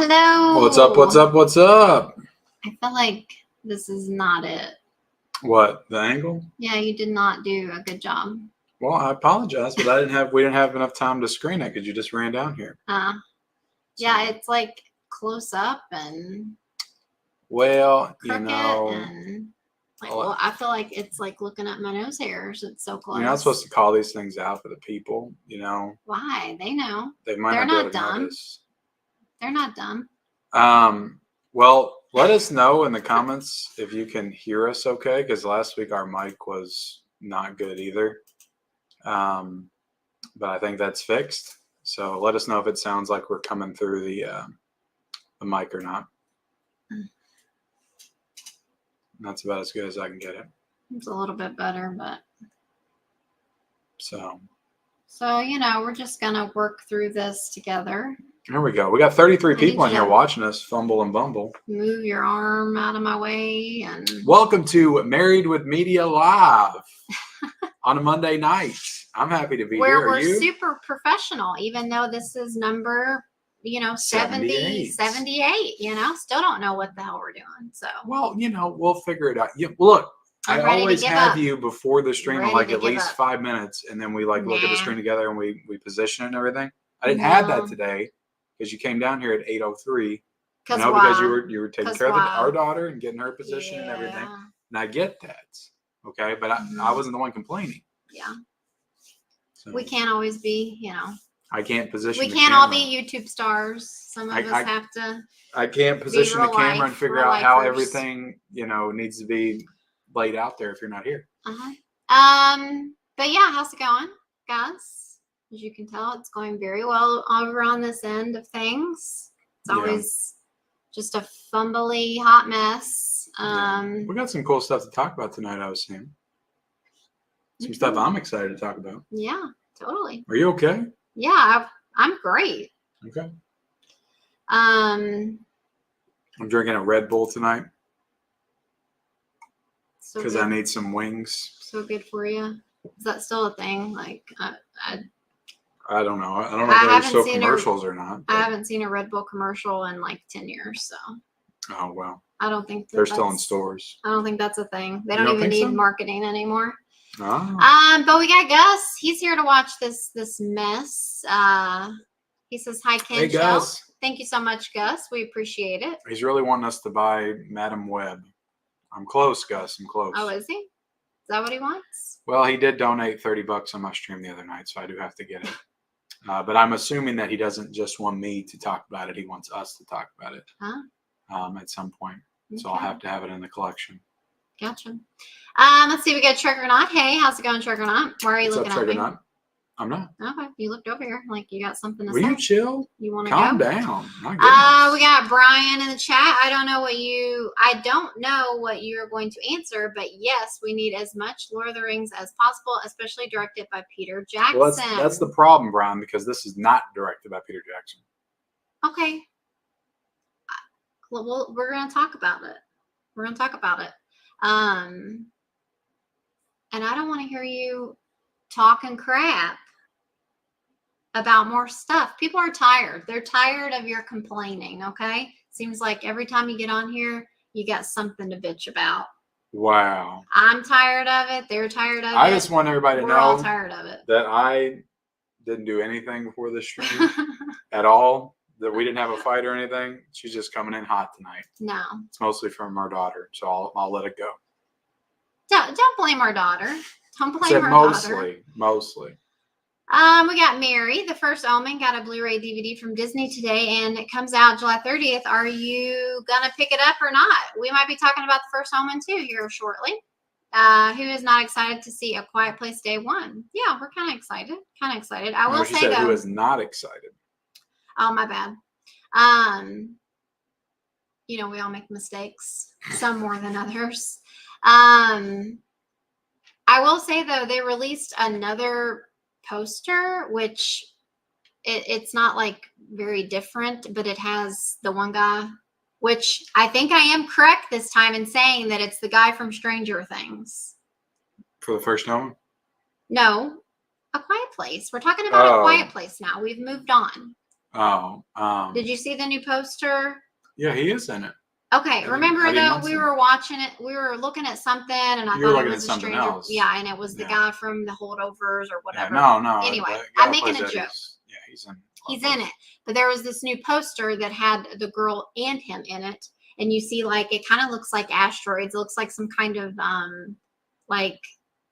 hello. What's up, what's up, what's up? I feel like this is not it. What, the angle? Yeah, you did not do a good job. Well, I apologize, but we didn't have enough time to screen it because you just ran down here. Yeah, it's like close up and well, crooked you know, and well, I feel like it's like looking at my nose hairs. It's so close. You're not supposed to call these things out for the people, you know. Why? They know. They might They're not be not able to dumb. notice. They're not dumb. Well, let us know in the comments if you can hear us okay, because last week our mic was not good either. But I think that's fixed. So let us know if it sounds like we're coming through the mic or not. That's about as good as I can get it. It's a little bit better, but so you know, we're just gonna work through this together. Here we go. We got 33 people in here watching us fumble and bumble. Move your arm out of my way. And welcome to Married with Media Live on a Monday night. I'm happy to be here. We're super professional, even though this is number, 78, still don't know what the hell we're doing. So, well, we'll figure it out. Look, I always have you before the stream in like at least 5 minutes, and then we look at the screen together and we position it and everything. I didn't have that today because you came down here at 8:03. Because you were taking care of our daughter and getting her position and everything. And I get that, okay, but I wasn't the one complaining. Yeah, so we can't always be, I can't position. We can't all be YouTube stars. Some of us have to. I can't position the camera and figure out how everything, needs to be laid out there if you're not here. But yeah, how's it going, guys? As you can tell, it's going very well over on this end of things. It's always just a fumbly hot mess. We got some cool stuff to talk about tonight, I was saying. Some stuff I'm excited to talk about. Yeah, totally. Are you okay? Yeah, I'm great. Okay. I'm drinking a Red Bull tonight because I need some wings. So good for you. Is that still a thing? Like, I don't know. I don't know if there's still commercials or not. I haven't seen a Red Bull commercial in like 10 years. So. Oh well. I don't think they're still in stores. I don't think that's a thing. They don't even need marketing anymore. Oh. But we got Gus. He's here to watch this mess. He says hi, Ken. Hey, Gus. Thank you so much, Gus. We appreciate it. He's really wanting us to buy Madam Web. I'm close, Gus. I'm close. Oh, is he? Is that what he wants? Well, he did donate $30 on my stream the other night, so I do have to get it. But I'm assuming that he doesn't just want me to talk about it. He wants us to talk about it at some point. Okay. So I'll have to have it in the collection. Gotcha. Let's see. We got Trick or Not. Hey, how's it going, Trick or Not? Why are you looking at me? Not? I'm not. Okay. You looked over here like you got something to say. Will you chill? You want to go? Calm down. We got Brian in the chat. I don't know what you're going to answer, but yes, we need as much Lord of the Rings as possible, especially directed by Peter Jackson. Well, that's the problem, Brian, because this is not directed by Peter Jackson. Okay. Well, we're going to talk about it. And I don't want to hear you talking crap about more stuff. People are tired. They're tired of your complaining, okay? Seems like every time you get on here, you got something to bitch about. Wow. I'm tired of it. They're tired of it. I just want everybody to know all tired of it. That I didn't do anything before this stream at all. That we didn't have a fight or anything. She's just coming in hot tonight. No. It's mostly from our daughter, so I'll let it go. Don't blame our daughter. Don't blame her daughter. Mostly. We got Mary, The First Omen, got a Blu-ray DVD from Disney today, and it comes out July 30th. Are you gonna pick it up or not? We might be talking about The First Omen too here shortly. Who is not excited to see A Quiet Place Day 1? Yeah, we're kind of excited. I will say though. Who is not excited? Oh, my bad. We all make mistakes, some more than others. I will say though, they released another poster, which it's not like very different, but it has the one guy, which I think I am correct this time in saying that it's the guy from Stranger Things. For The First Omen? No, A Quiet Place. We're talking about A Quiet Place now. We've moved on. Oh. Did you see the new poster? Yeah, he is in it. Okay, remember though, we were watching it, we were looking at something, and I thought it was a stranger. Else. Yeah, and it was the guy from the Holdovers or whatever. Yeah, no. Anyway, I'm making a joke. Yeah, he's in. He's in it, but there was this new poster that had the girl and him in it, and you see like it kind of looks like asteroids. It looks like some kind of like,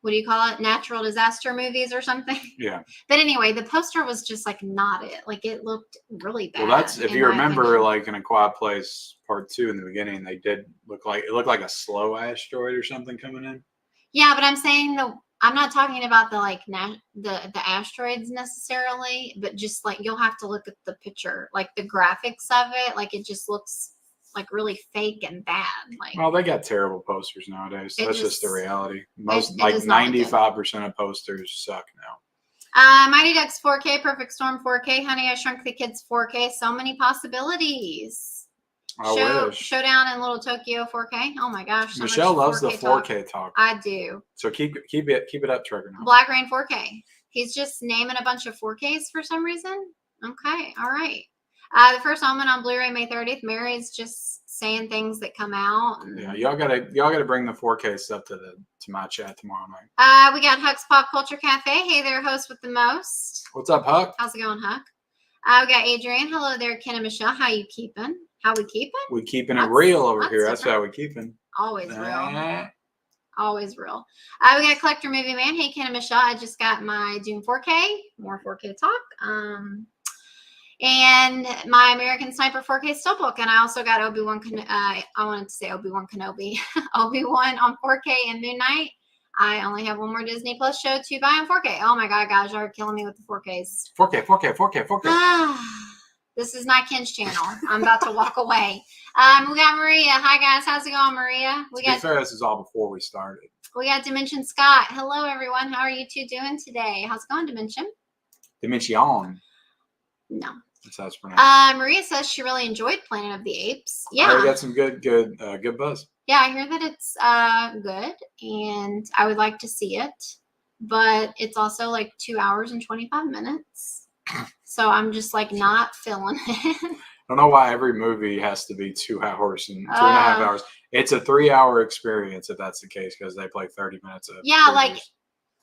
what do you call it? Natural disaster movies or something. Yeah. But anyway, the poster was just like not it. Like it looked really bad. Well, that's if you remember, like in A Quiet Place Part 2 in the beginning, they did look like it looked like a slow asteroid or something coming in. Yeah, but I'm saying I'm not talking about the like the asteroids necessarily, but just like you'll have to look at the picture, like the graphics of it. Like it just looks like really fake and bad. Like, well, they got terrible posters nowadays. That's just the reality. Most like 95% of posters suck now. Mighty Ducks 4K, Perfect Storm 4K, Honey I Shrunk the Kids 4K. So many possibilities. Showdown in Little Tokyo 4K. Oh my gosh! So Michelle loves the 4K talk. I do. So keep it up, Trigger. Now. Black Rain 4K. He's just naming a bunch of 4Ks for some reason. Okay, all right. The First Omen on Blu-ray May 30th. Mary's just saying things that come out. Yeah, y'all gotta bring the 4K stuff to my chat tomorrow night. We got Huck's Pop Culture Cafe. Hey there, host with the most. What's up, Huck? How's it going, Huck? We got Adrian. Hello there, Ken and Michelle. How you keeping? How we keeping? We keeping it real over here. That's how we keeping. Always real. Always real. We got Collector Movie Man. Hey, Ken and Michelle. I just got my Doom 4K. More 4K talk. And my American Sniper 4K Steelbook. And I also got Obi-Wan. I wanted to say Obi-Wan Kenobi. Obi-Wan on 4K and Moon Knight. I only have one more Disney Plus show to buy on 4K. Oh my God, guys, you're killing me with the 4Ks. 4K. This is not Ken's channel. I'm about to walk away. We got Maria. Hi guys, how's it going, Maria? To be fair, this is all before we started. We got Dimension Scott. Hello, everyone. How are you two doing today? How's it going, Dimension? Dimension. No. That's how it's pronounced. Maria says she really enjoyed Planet of the Apes. Yeah, we got some good buzz. Yeah, I hear that it's good, and I would like to see it, but it's also like 2 hours and 25 minutes. So I'm just like not feeling it. I don't know why every movie has to be 2 hours and 2.5 hours. It's a 3-hour experience if that's the case because they play 30 minutes of. Yeah, like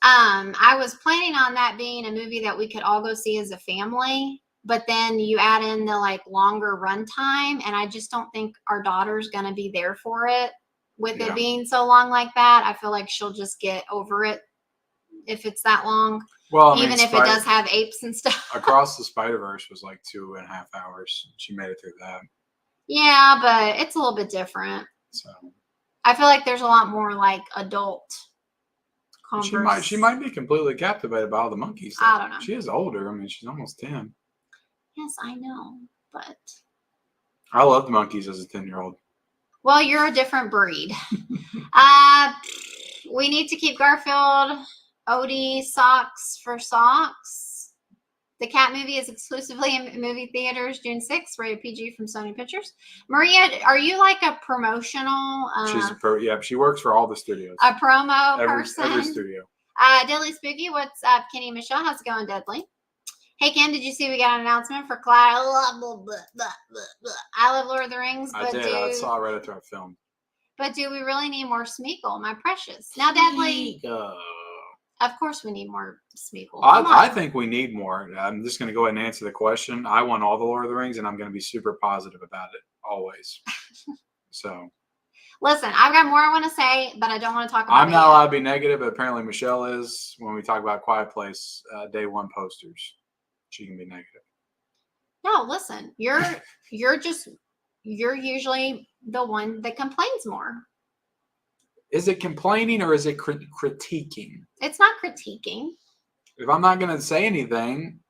I was planning on that being a movie that we could all go see as a family, but then you add in the like longer runtime, and I just don't think our daughter's gonna be there for it with it being so long like that. I feel like she'll just get over it if it's that long. Well, even if it does have apes and stuff. Across the Spider-Verse was like 2.5 hours. She made it through that. Yeah, but it's a little bit different. So I feel like there's a lot more like adult converse. She might be completely captivated by all the monkeys. Though. I don't know. She is older. I mean, she's almost 10. Yes, I know, but I love the monkeys as a 10-year-old. Well, you're a different breed. We need to keep Garfield Odie socks for socks. The cat movie is exclusively in movie theaters June 6th, rated PG from Sony Pictures. Maria, are you like a promotional? She works for all the studios. A promo person. Every studio. Deadly Spooky, what's up, Kenny and Michelle? How's it going, Deadly? Hey, Ken, did you see we got an announcement for Clyde? I love Lord of the Rings. I did. I saw it right after I filmed. But do we really need more Smeagol, my precious? Now, Deadly. Of course we need more Smeagol. I think we need more. I'm just going to go ahead and answer the question. I want all the Lord of the Rings, and I'm going to be super positive about it, always. So. Listen, I've got more I want to say, but I don't want to talk about it. I'm not allowed to be negative, but apparently Michelle is when we talk about Quiet Place Day 1 posters. She can be negative. No, listen, you're usually the one that complains more. Is it complaining or is it critiquing? It's not critiquing. If I'm not going to say anything,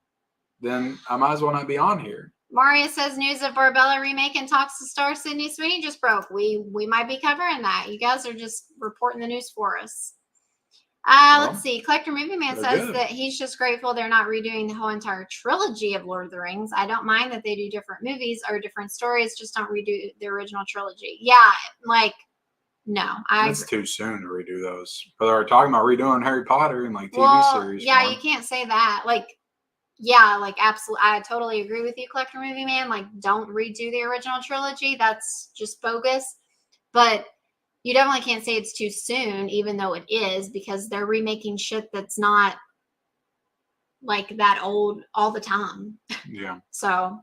then I might as well not be on here. Maria says news of Barbarella remake and talks to star Sydney Sweeney just broke. We might be covering that. You guys are just reporting the news for us. Let's see. Collector Movie Man says that he's just grateful they're not redoing the whole entire trilogy of Lord of the Rings. I don't mind that they do different movies or different stories, just don't redo the original trilogy. Yeah, like, no. It's too soon to redo those. But they're talking about redoing Harry Potter and like TV series. Yeah, you can't say that. Like, Yeah, like absolutely. I totally agree with you, Collector Movie Man. Like, don't redo the original trilogy. That's just bogus. But you definitely can't say it's too soon, even though it is, because they're remaking shit that's not like that old all the time. Yeah. So,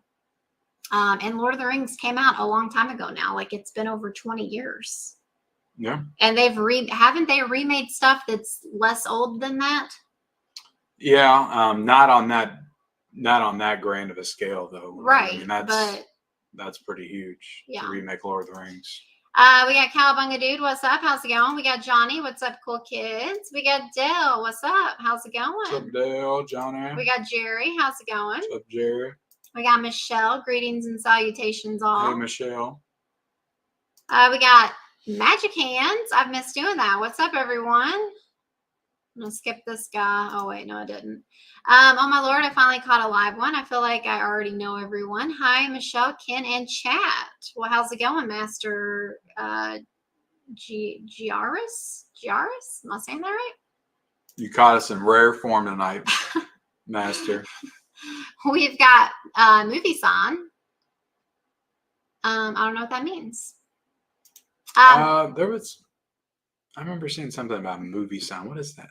and Lord of the Rings came out a long time ago now. Like, it's been over 20 years. Yeah. And haven't they remade stuff that's less old than that? Yeah. Not on that grand of a scale though. Right. I mean, that's pretty huge to remake Lord of the Rings. We got Cowabunga Dude. What's up? How's it going? We got Johnny. What's up, cool kids? We got Dale. What's up? How's it going? What's up, Dale? Johnny. We got Jerry. How's it going? What's up, Jerry? We got Michelle. Greetings and salutations, all. Hey, Michelle. We got Magic Hands. I've missed doing that. What's up, everyone? I'm gonna skip this guy. Oh wait, no, I didn't. Oh my lord, I finally caught a live one. I feel like I already know everyone. Hi, Michelle, Ken, and chat. Well, how's it going, Master Giaris? Am I saying that right? You caught us in rare form tonight, Master. We've got Movie Sign. I don't know what that means. I remember seeing something about Movie Sign. What is that?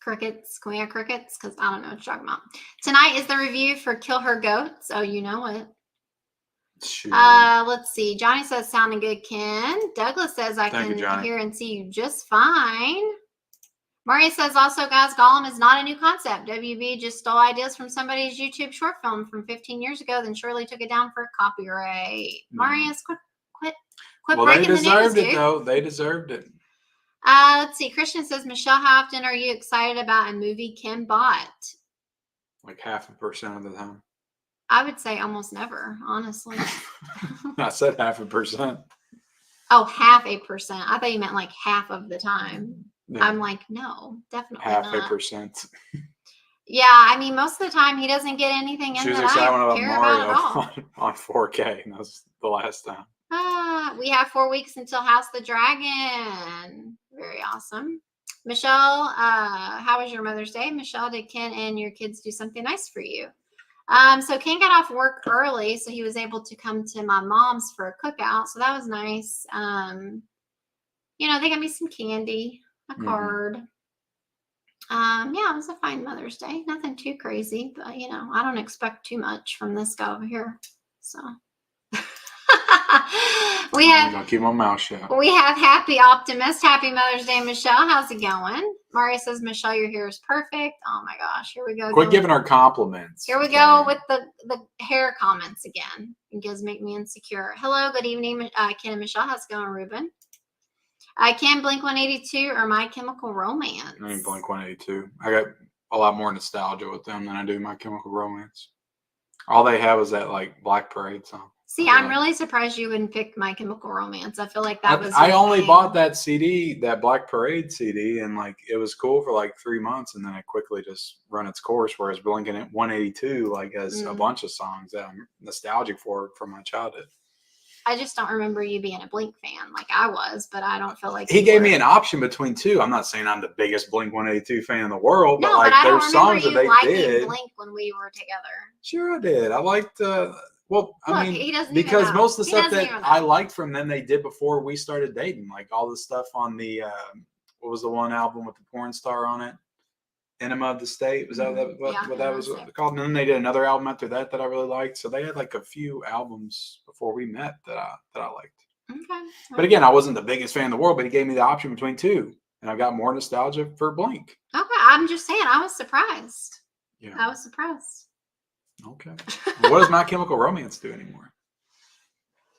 Crickets. Can we have crickets? Because I don't know what you're talking about. Tonight is the review for Kill Her Goats. Oh, you know it. Shoot. Let's see. Johnny says sounding good, Ken. Douglas says I can hear and see you just fine. Maria says also, guys, Gollum is not a new concept. WB just stole ideas from somebody's YouTube short film from 15 years ago, then surely took it down for copyright. Maria's quit breaking the news, dude. They deserved it, though. They deserved it. Let's see. Christian says, Michelle, how often are you excited about a movie Ken bought? Like 0.5% of the time. I would say almost never, honestly. I said 0.5%. Oh, 0.5%. I thought you meant like half of the time. Yeah. I'm like, no, definitely not. 0.5%. Yeah, I mean, most of the time he doesn't get anything in that I care about at all. On 4K, and that was the last time. We have 4 weeks until House of the Dragon. Very awesome. Michelle, how was your Mother's Day? Michelle, did Ken and your kids do something nice for you? So Ken got off work early, so he was able to come to my mom's for a cookout. So that was nice. They got me some candy, a card. Yeah, it was a fine Mother's Day. Nothing too crazy, but I don't expect too much from this guy over here. So I'm gonna keep my mouth shut. We have Happy Optimist. Happy Mother's Day, Michelle. How's it going? Maria says, Michelle, your hair is perfect. Oh my gosh, here we go. Quit giving her compliments. Here we go with the hair comments again. You guys make me insecure. Hello, good evening, Ken and Michelle. How's it going, Ruben? Ken, Blink-182 or My Chemical Romance? I mean, Blink-182. I got a lot more nostalgia with them than I do My Chemical Romance. All they have is that like Black Parade song. See, I'm really surprised you wouldn't pick My Chemical Romance. I feel like that was. I only bought that CD, that Black Parade CD, and like it was cool for like 3 months, and then it quickly just run its course. Whereas Blink-182 like has a bunch of songs that I'm nostalgic for from my childhood. I just don't remember you being a Blink fan like I was, but I don't feel like he gave me an option between two. I'm not saying I'm the biggest Blink-182 fan in the world, but like there's songs that they did. Blink when we were together. Sure, I did. I liked. I mean, because most of the stuff that I liked from them, they did before we started dating. Like all the stuff on the what was the one album with the porn star on it? Enema of the State. Was that what that was called? And then they did another album after that I really liked. So they had like a few albums before we met that I liked. Okay. But again, I wasn't the biggest fan in the world, but he gave me the option between two, and I got more nostalgia for Blink. Okay, I'm just saying, I was surprised. Yeah, I was surprised. Okay. What does My Chemical Romance do anymore?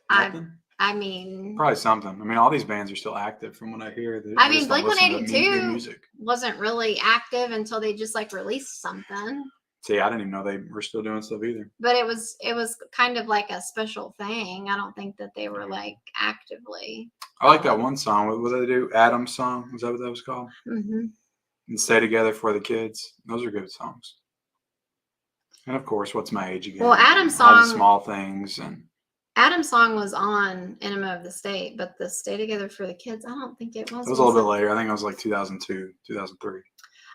Nothing? I mean, probably something. I mean, all these bands are still active from what I hear. I mean, Blink-182 wasn't really active until they just like released something. See, I didn't even know they were still doing stuff either. But it was kind of like a special thing. I don't think that they were like actively. I like that one song. What did they do? Adam's song. Was that what that was called? Mm-hmm. And Stay Together for the Kids. Those are good songs. And of course, What's My Age Again? Well, Adam's song, all the small things, and Adam's song was on Enema of the State, but the Stay Together for the Kids, I don't think it was. It was a little bit later. I think it was like 2002, 2003.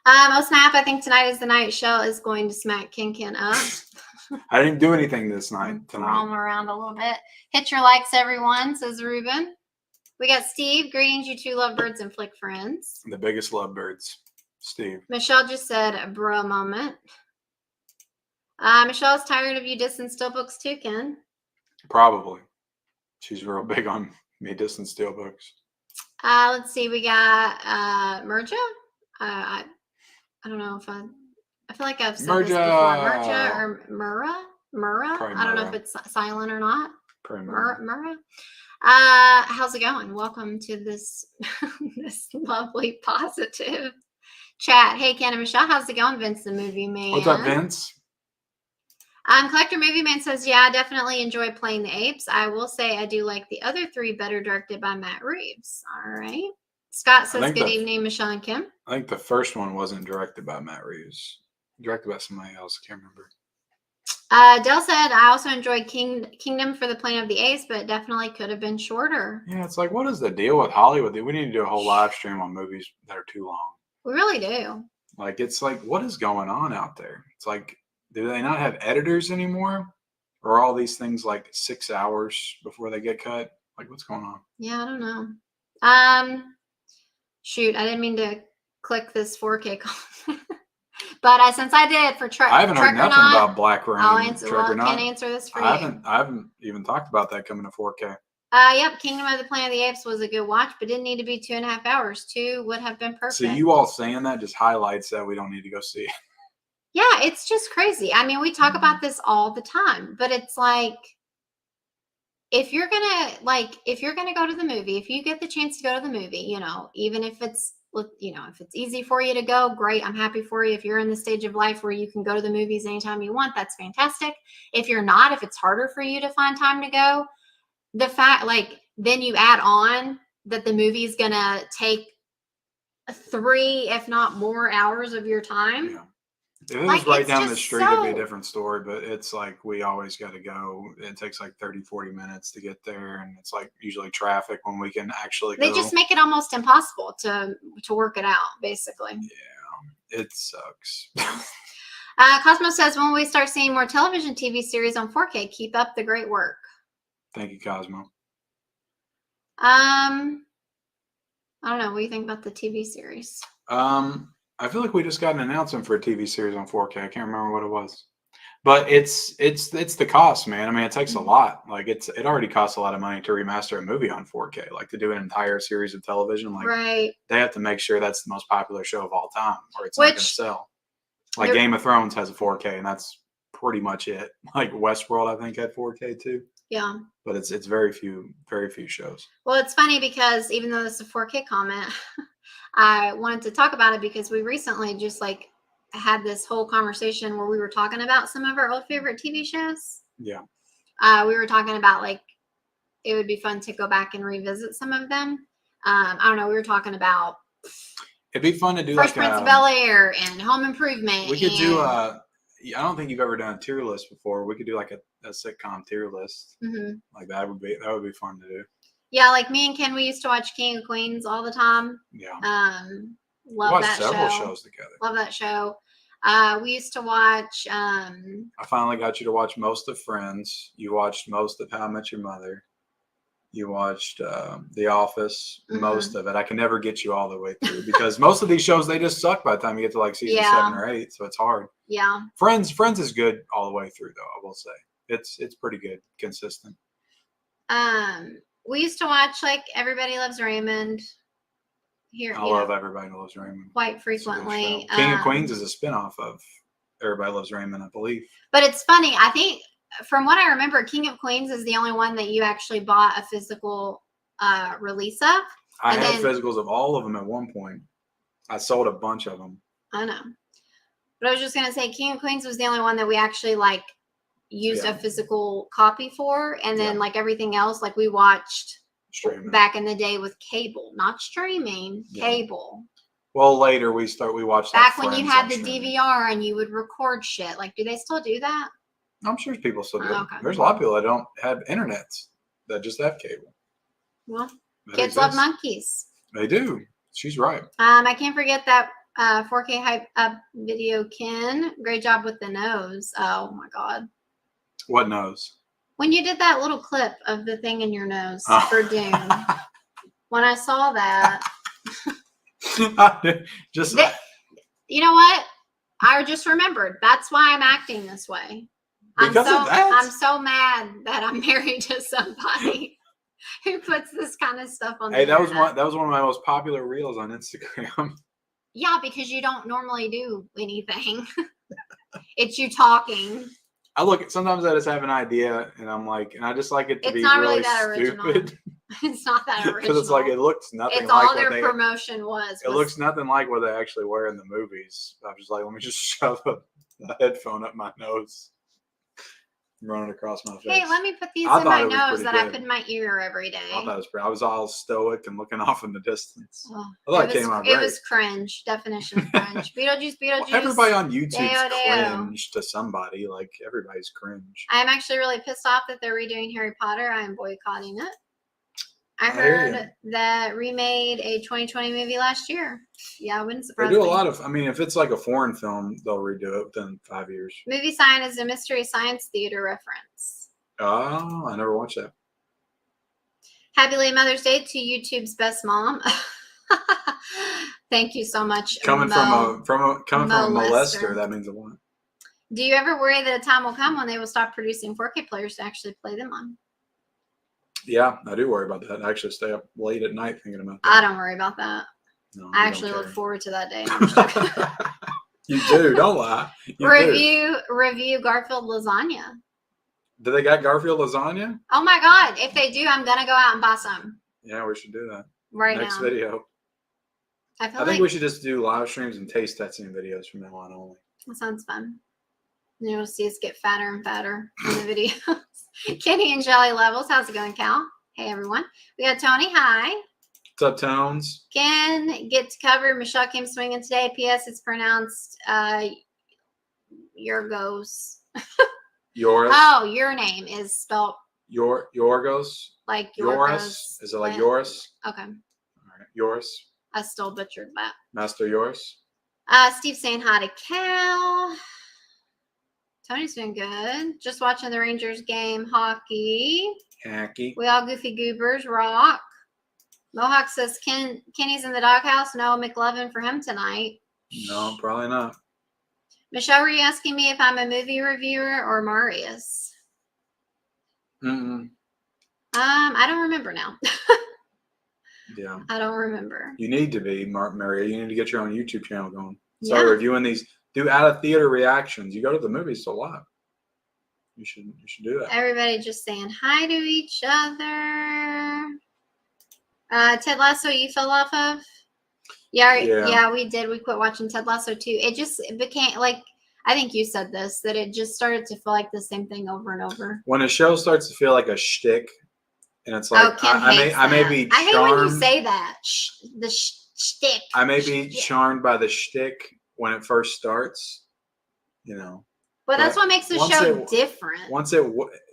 Oh snap, I think tonight is the night Shell is going to smack Ken up. I didn't do anything this night. Throw him around a little bit. Hit your likes, everyone, says Ruben. We got Steve. Greetings, you two lovebirds and flick friends. The biggest lovebirds, Steve. Michelle just said a bro moment. Michelle's tired of you dissing steelbooks too, Ken. Probably. She's real big on me dissing steelbooks. Let's see. We got Merja. I don't know if I feel like I've said this before. Merja or Murrah. I don't know if it's silent or not. Murrah. How's it going? Welcome to this this lovely positive chat. Hey, Ken and Michelle, how's it going? Vince, the movie man. What's up, Vince? Collector Movie Man says, yeah, I definitely enjoy Playing the Apes. I will say I do like the other three better, directed by Matt Reeves. All right. Scott says, good evening, Michelle and Kim. I think the first one wasn't directed by Matt Reeves. Directed by somebody else. I can't remember. Dell said, I also enjoyed Kingdom for the Planet of the Apes, but it definitely could have been shorter. Yeah, it's like, what is the deal with Hollywood? We need to do a whole live stream on movies that are too long. We really do. Like, it's like, what is going on out there? It's like, do they not have editors anymore? Or are all these things like 6 hours before they get cut? Like, what's going on? Yeah, I don't know. Shoot, I didn't mean to click this 4K comment. But since I did for I haven't heard nothing about Black Rain. I'll answer. Can't answer this for you. I haven't even talked about that coming to 4K. Yep, Kingdom of the Planet of the Apes was a good watch, but didn't need to be 2.5 hours. 2 would have been perfect. So you all saying that just highlights that we don't need to go see it. Yeah, it's just crazy. I mean, we talk about this all the time, but it's like, if you're gonna go to the movie, if you get the chance to go to the movie, you know, even if it's, you know, if it's easy for you to go, great. I'm happy for you. If you're in the stage of life where you can go to the movies anytime you want, that's fantastic. If you're not, if it's harder for you to find time to go, the fact, like, then you add on that the movie is gonna take 3, if not more, hours of your time. Yeah. If it was right down the street, it'd be a different story, but it's like we always got to go. It takes like 30-40 minutes to get there, and it's like usually traffic when we can actually go. They just make it almost impossible to work it out, basically. Yeah, it sucks. Cosmo says, when we start seeing more television TV series on 4K, keep up the great work. Thank you, Cosmo. I don't know. What do you think about the TV series? I feel like we just got an announcement for a TV series on 4K. I can't remember what it was, but it's the cost, man. I mean, it takes a lot. Like it already costs a lot of money to remaster a movie on 4K, like to do an entire series of television. Like they have to make sure that's the most popular show of all time, or it's not going to sell. Like Game of Thrones has a 4K, and that's pretty much it. Like Westworld, I think, had 4K too. Yeah, but it's very few shows. Well, it's funny because even though this is a 4K comment, I wanted to talk about it because we recently just like had this whole conversation where we were talking about some of our old favorite TV shows. Yeah. We were talking about like it would be fun to go back and revisit some of them. I don't know. We were talking about it'd be fun to do Fresh Prince of Bel-Air and Home Improvement. We could do I don't think you've ever done a tier list before. We could do like a sitcom tier list. Mm-hmm. Like that would be fun to do. Yeah, like me and Ken, we used to watch King of Queens all the time. Yeah. Love that show. Several shows together. Love that show. We used to watch. I finally got you to watch most of Friends. You watched most of How I Met Your Mother. You watched The Office, most of it. I can never get you all the way through because most of these shows, they just suck by the time you get to like season 7 or 8. So it's hard. Yeah. Friends is good all the way through, though, I will say. It's pretty good, consistent. We used to watch like Everybody Loves Raymond. I love Everybody Loves Raymond. Quite frequently. King of Queens is a spinoff of Everybody Loves Raymond, I believe. But it's funny. I think from what I remember, King of Queens is the only one that you actually bought a physical release of. I had physicals of all of them at one point. I sold a bunch of them. I know. But I was just going to say King of Queens was the only one that we actually like used a physical copy for, and then like everything else, like we watched back in the day with cable, not streaming, cable. Well, later we watched back when you had the DVR and you would record shit. Like, do they still do that? I'm sure people still do. Okay. There's a lot of people that don't have internets that just have cable. Well, kids love monkeys. They do. She's right. I can't forget that 4K hype up video, Ken. Great job with the nose. Oh my God. What nose? When you did that little clip of the thing in your nose for Doom. When I saw that. Just. You know what? I just remembered. That's why I'm acting this way. Because of that? I'm so mad that I'm married to somebody who puts this kind of stuff on. Hey, that was one of my most popular reels on Instagram. Yeah, because you don't normally do anything. It's you talking. Sometimes I just have an idea, and I'm like, and I just like it to be not really that stupid. It's not that original. Because it's like it looks nothing it's like all their promotion was. It looks nothing like what they actually wear in the movies. I'm just like, let me just shove a headphone up my nose. Running across my face. Hey, let me put these in my nose that I put in my ear every day. I thought it was pretty. I was all stoic and looking off in the distance. Oh, I thought it came out It great. was cringe. Definition of cringe. Beetlejuice. Well, everybody on YouTube's cringe to somebody. Like, everybody's cringe. I'm actually really pissed off that they're redoing Harry Potter. I am boycotting it. I heard that remade a 2020 movie last year. Yeah, it wouldn't surprise me. They do a lot of, if it's like a foreign film, they'll redo it within 5 years. Movie Sign is a Mystery Science Theater reference. Oh, I never watched that. Happy late Mother's Day to YouTube's best mom. Thank you so much. Coming from a molester, that means a lot. Do you ever worry that a time will come when they will stop producing 4K players to actually play them on? Yeah, I do worry about that. I actually stay up late at night thinking about that. I don't worry about that. No, I actually look forward to that day. You do, don't lie. Review Garfield lasagna. Do they got Garfield lasagna? Oh my God. If they do, I'm going to go out and buy some. Yeah, we should do that. Next video. I think we should just do live streams and taste testing videos from now on only. That sounds fun. You'll see us get fatter and fatter in the videos. Kenny and Jelly Levels. How's it going, Cal? Hey, everyone. We got Tony. Hi. What's up, Tones? Ken gets covered. Michelle came swinging today. P.S. It's pronounced Yorgos. Yours. Oh, your name is spelled Yorgos. Like Yoris. Is it like Yoris? Okay. All right. Yoris. I still butchered that. Master Yoris. Steve saying hi to Cal. Tony's doing good. Just watching the Rangers game. Hockey. We all goofy goobers. Rock. Mohawk says Kenny's in the doghouse. No McLovin for him tonight. No, probably not. Michelle, were you asking me if I'm a movie reviewer or Marius? I don't remember now. Yeah. I don't remember. You need to be, Maria. You need to get your own YouTube channel going. Start reviewing these. Do out of theater reactions. You go to the movies a lot. You should do that. Everybody just saying hi to each other. Ted Lasso, you fell off of? Yeah, we did. We quit watching Ted Lasso too. It became like, I think you said this, that it just started to feel like the same thing over and over. When a show starts to feel like a shtick, and it's like, I may be charmed. I hate when you say that. The shtick. I may be charmed by the shtick when it first starts, But that's what makes the show different.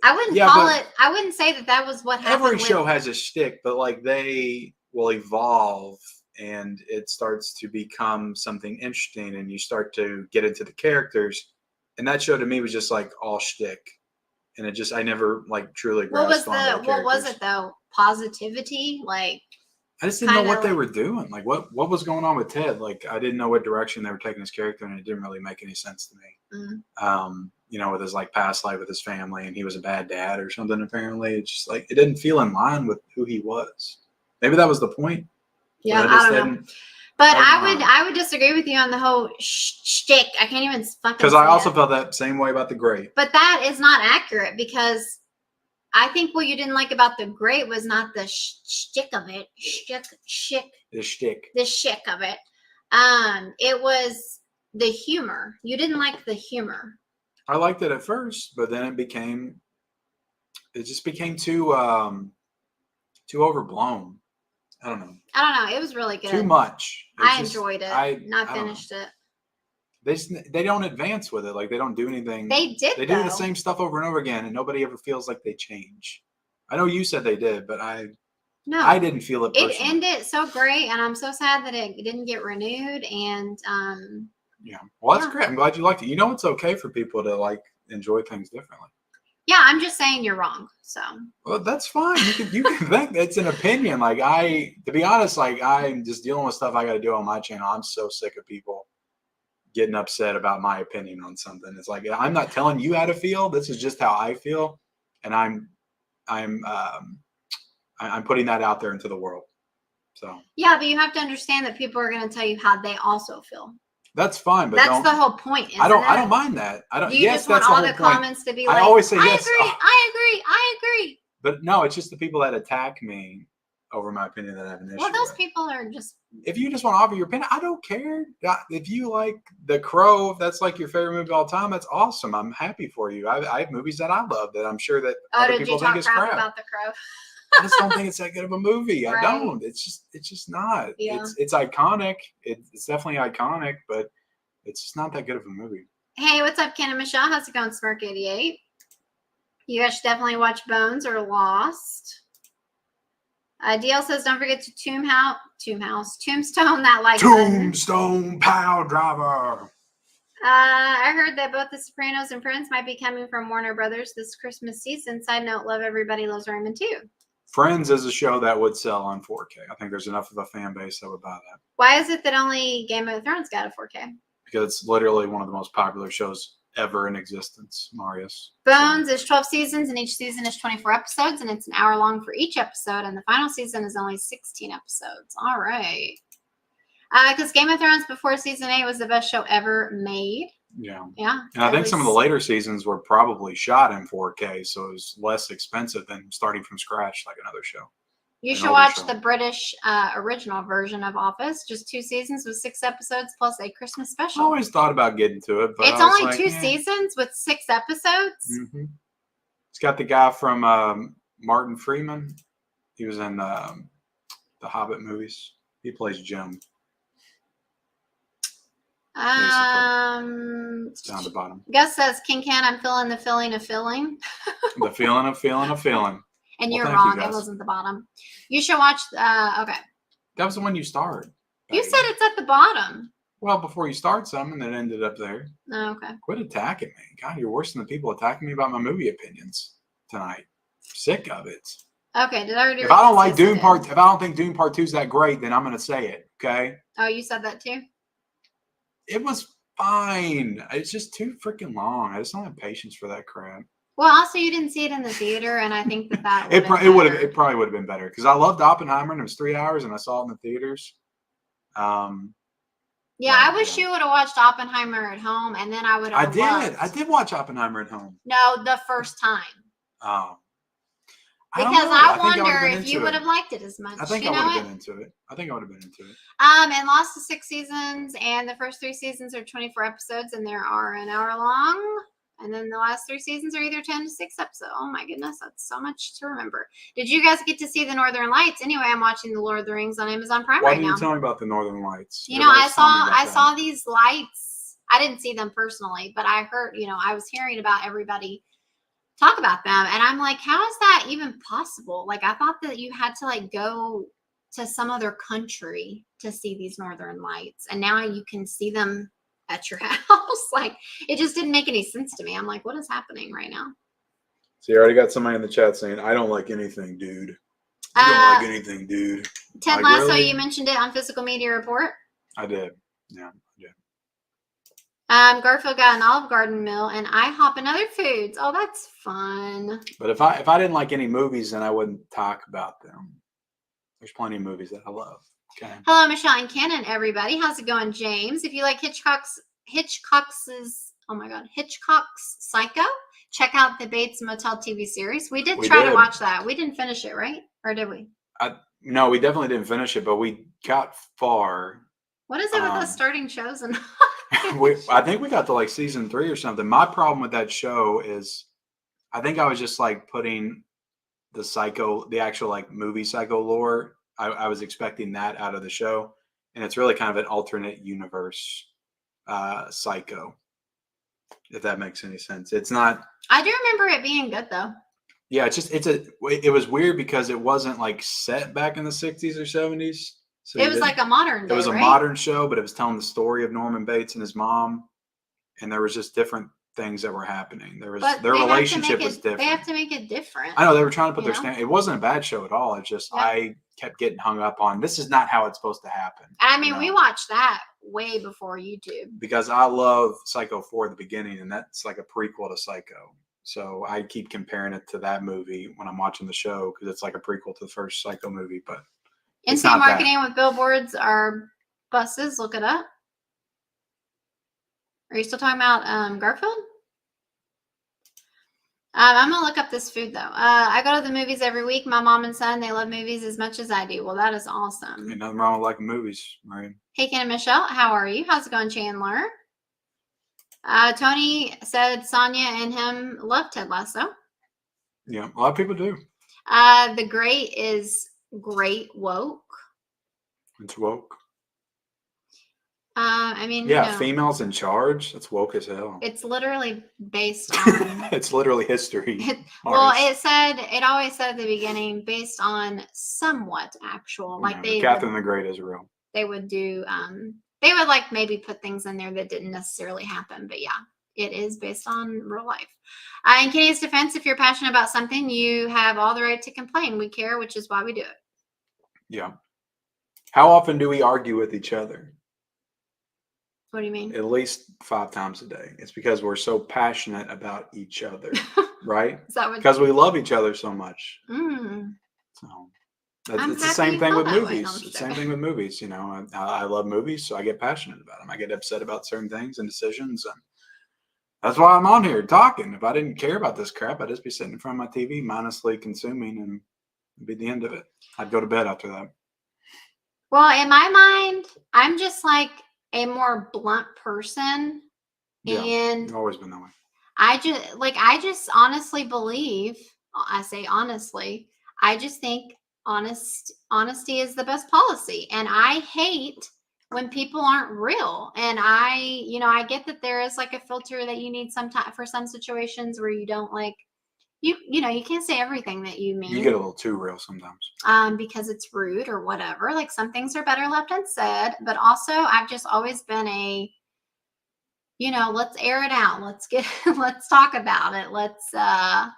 I wouldn't say that was what happened. Every show has a shtick, but like they will evolve and it starts to become something interesting and you start to get into the characters. And that show to me was just like all shtick. And I never like truly grasped on what was it though? Positivity? Like, I just didn't know what they were doing. Like what was going on with Ted? Like I didn't know what direction they were taking his character and it didn't really make any sense to me. With his like past life with his family and he was a bad dad or something apparently. It's just like it didn't feel in line with who he was. Maybe that was the point. Yeah, I don't know. But I would disagree with you on the whole shtick. I can't even fucking because I also felt that same way about The Great. But that is not accurate because I think what you didn't like about The Great was not the shtick of it. The shtick of it. It was the humor. You didn't like the humor. I liked it at first, but then it just became too overblown. I don't know. It was really good. Too much. I enjoyed it. I finished it. They don't advance with it. Like they don't do anything. They did. They do the same stuff over and over again, and nobody ever feels like they change. I know you said they did, but No, I didn't feel it personally. It ended so great, and I'm so sad that it didn't get renewed. And yeah, well, that's great. I'm glad you liked it. You know, it's okay for people to like enjoy things differently. Yeah, I'm just saying you're wrong. So. Well, that's fine. You can think it's an opinion. Like to be honest, like I'm just dealing with stuff I got to do on my channel. I'm so sick of people getting upset about my opinion on something. It's like I'm not telling you how to feel. This is just how I feel, and I'm putting that out there into the world. So yeah, but you have to understand that people are going to tell you how they also feel. That's fine, but that's the whole point. Isn't I don't mind that. I don't. You just want all the comments to be like, I always say I yes. I agree. But no, it's just the people that attack me over my opinion that I have an issue. Well, those people are just. If you just want to offer your opinion, I don't care. If you like The Crow, if that's like your favorite movie of all time, that's awesome. I'm happy for you. I have movies that I love that I'm sure that other people think is crap. About The Crow? I just don't think it's that good of a movie. Right. I don't. It's just not. Yeah. It's iconic. It's definitely iconic, but it's just not that good of a movie. Hey, what's up, Ken and Michelle? How's it going, Smirk88? You guys should definitely watch Bones or Lost. DL says, don't forget to Tombstone that like Tombstone Power Driver. I heard that both The Sopranos and Friends might be coming from Warner Brothers this Christmas season. Side note, love everybody loves Raymond too. Friends is a show that would sell on 4K. I think there's enough of a fan base that would buy that. Why is it that only Game of Thrones got a 4K? Because it's literally one of the most popular shows ever in existence, Marius. Bones is 12 seasons, and each season is 24 episodes, and it's an hour long for each episode, and the final season is only 16 episodes. All right. Because Game of Thrones before season 8 was the best show ever made. Yeah. Yeah. And I think some of the later seasons were probably shot in 4K, so it was less expensive than starting from scratch like another show. You should watch the British original version of Office. Just 2 seasons with 6 episodes plus a Christmas special. I always thought about getting to it, but it's only 2 seasons with 6 episodes. Mm-hmm. It's got the guy from Martin Freeman. He was in the Hobbit movies. He plays Jim. It's down the bottom. Gus says, King Can, I'm feeling the feeling of feeling. The feeling of feeling of feeling. And you're wrong. It wasn't the bottom. You should watch. Okay. That was the one you started. You said it's at the bottom. Well, before you start something, it ended up there. Oh, okay. Quit attacking me. God, you're worse than the people attacking me about my movie opinions tonight. Sick of it. Okay. Did I already? If I don't like Dune Part, if I don't think Dune Part 2 is that great, then I'm going to say it. Okay. Oh, you said that too? It was fine. It's just too freaking long. I just don't have patience for that crap. Well, also you didn't see it in the theater, and I think that it probably would have been better because I loved Oppenheimer and it was 3 hours, and I saw it in the theaters. Yeah, I wish you would have watched Oppenheimer at home, and then I would have. I did watch Oppenheimer at home. No, the first time. Oh. Because I wonder if you would have liked it as much. I think I would have been into it. And Lost to 6 seasons, and the first 3 seasons are 24 episodes, and there are an hour long. And then the last 3 seasons are either 10 to 6 episodes. Oh my goodness, that's so much to remember. Did you guys get to see the Northern Lights? Anyway, I'm watching The Lord of the Rings on Amazon Prime right now. Why didn't you tell me about the Northern Lights? You know, I saw these lights. I didn't see them personally, but I heard, I was hearing about everybody talk about them. And I'm like, how is that even possible? Like, I thought that you had to like go to some other country to see these Northern Lights. And now you can see them at your house. Like, it just didn't make any sense to me. I'm like, what is happening right now? So you already got somebody in the chat saying, I don't like anything, dude. I don't like anything, dude. Ted Lasso, really? You mentioned it on Physical Media Report. I did. Yeah, I did. Garfield got an Olive Garden meal and IHOP and other foods. Oh, that's fun. But if I didn't like any movies, then I wouldn't talk about them. There's plenty of movies that I love. Okay. Hello, Michelle and Cannon, everybody. How's it going, James? If you like Hitchcock's Psycho, check out the Bates Motel TV series. We did try to watch that. We didn't finish it, right? Or did we? No, we definitely didn't finish it, but we got far. What is it with us starting shows and I think we got to like season 3 or something. My problem with that show is I think I was just like putting the actual like movie Psycho lore. I was expecting that out of the show, and it's really kind of an alternate universe Psycho, if that makes any sense. It's not. I do remember it being good though. Yeah, it was weird because it wasn't like set back in the 60s or 70s. So it was like a modern day, it was a right? modern show, but it was telling the story of Norman Bates and his mom, and there was just different things that were happening. Their relationship was different. They have to make it different. I know they were trying to put their stand. It wasn't a bad show at all. It's just I kept getting hung up on this is not how it's supposed to happen. I mean, we watched that way before YouTube because I love Psycho 4 at the beginning, and that's like a prequel to Psycho. So I keep comparing it to that movie when I'm watching the show because it's like a prequel to the first Psycho movie. But in-state marketing with billboards are buses. Look it up. Are you still talking about Garfield? I'm gonna look up this food though. I go to the movies every week. My mom and son, they love movies as much as I do. Well, that is awesome. Ain't nothing wrong with liking movies, right? Hey, Ken and Michelle, how are you? How's it going, Chandler? Tony said Sonia and him love Ted Lasso. Yeah, a lot of people do. The great is great woke. It's woke. I mean, yeah, females in charge. That's woke as hell. It's literally based on. It's literally history. It always said at the beginning, based on somewhat actual. Like Catherine the Great is real. They would do. They would like maybe put things in there that didn't necessarily happen, but yeah, it is based on real life. In Kenny's defense, if you're passionate about something, you have all the right to complain. We care, which is why we do it. Yeah. How often do we argue with each other? What do you mean? At least 5 times a day. It's because we're so passionate about each other, right? Is that what? Because we love each other so much. Mm. So it's the same thing with movies. It's the same thing with movies. You know, I love movies, so I get passionate about them. I get upset about certain things and decisions, and that's why I'm on here talking. If I didn't care about this crap, I'd just be sitting in front of my TV, mindlessly consuming, and it'd be the end of it. I'd go to bed after that. Well, in my mind, I'm just like a more blunt person. Yeah, and you've always been that way. I just honestly believe, I say honestly, I just think honesty is the best policy. And I hate when people aren't real. And I get that there is like a filter that you need sometimes for some situations where you don't like, you can't say everything that you mean. You get a little too real sometimes. Because it's rude or whatever. Like some things are better left unsaid, but also I've just always been let's air it out. Let's talk about it. Let's, I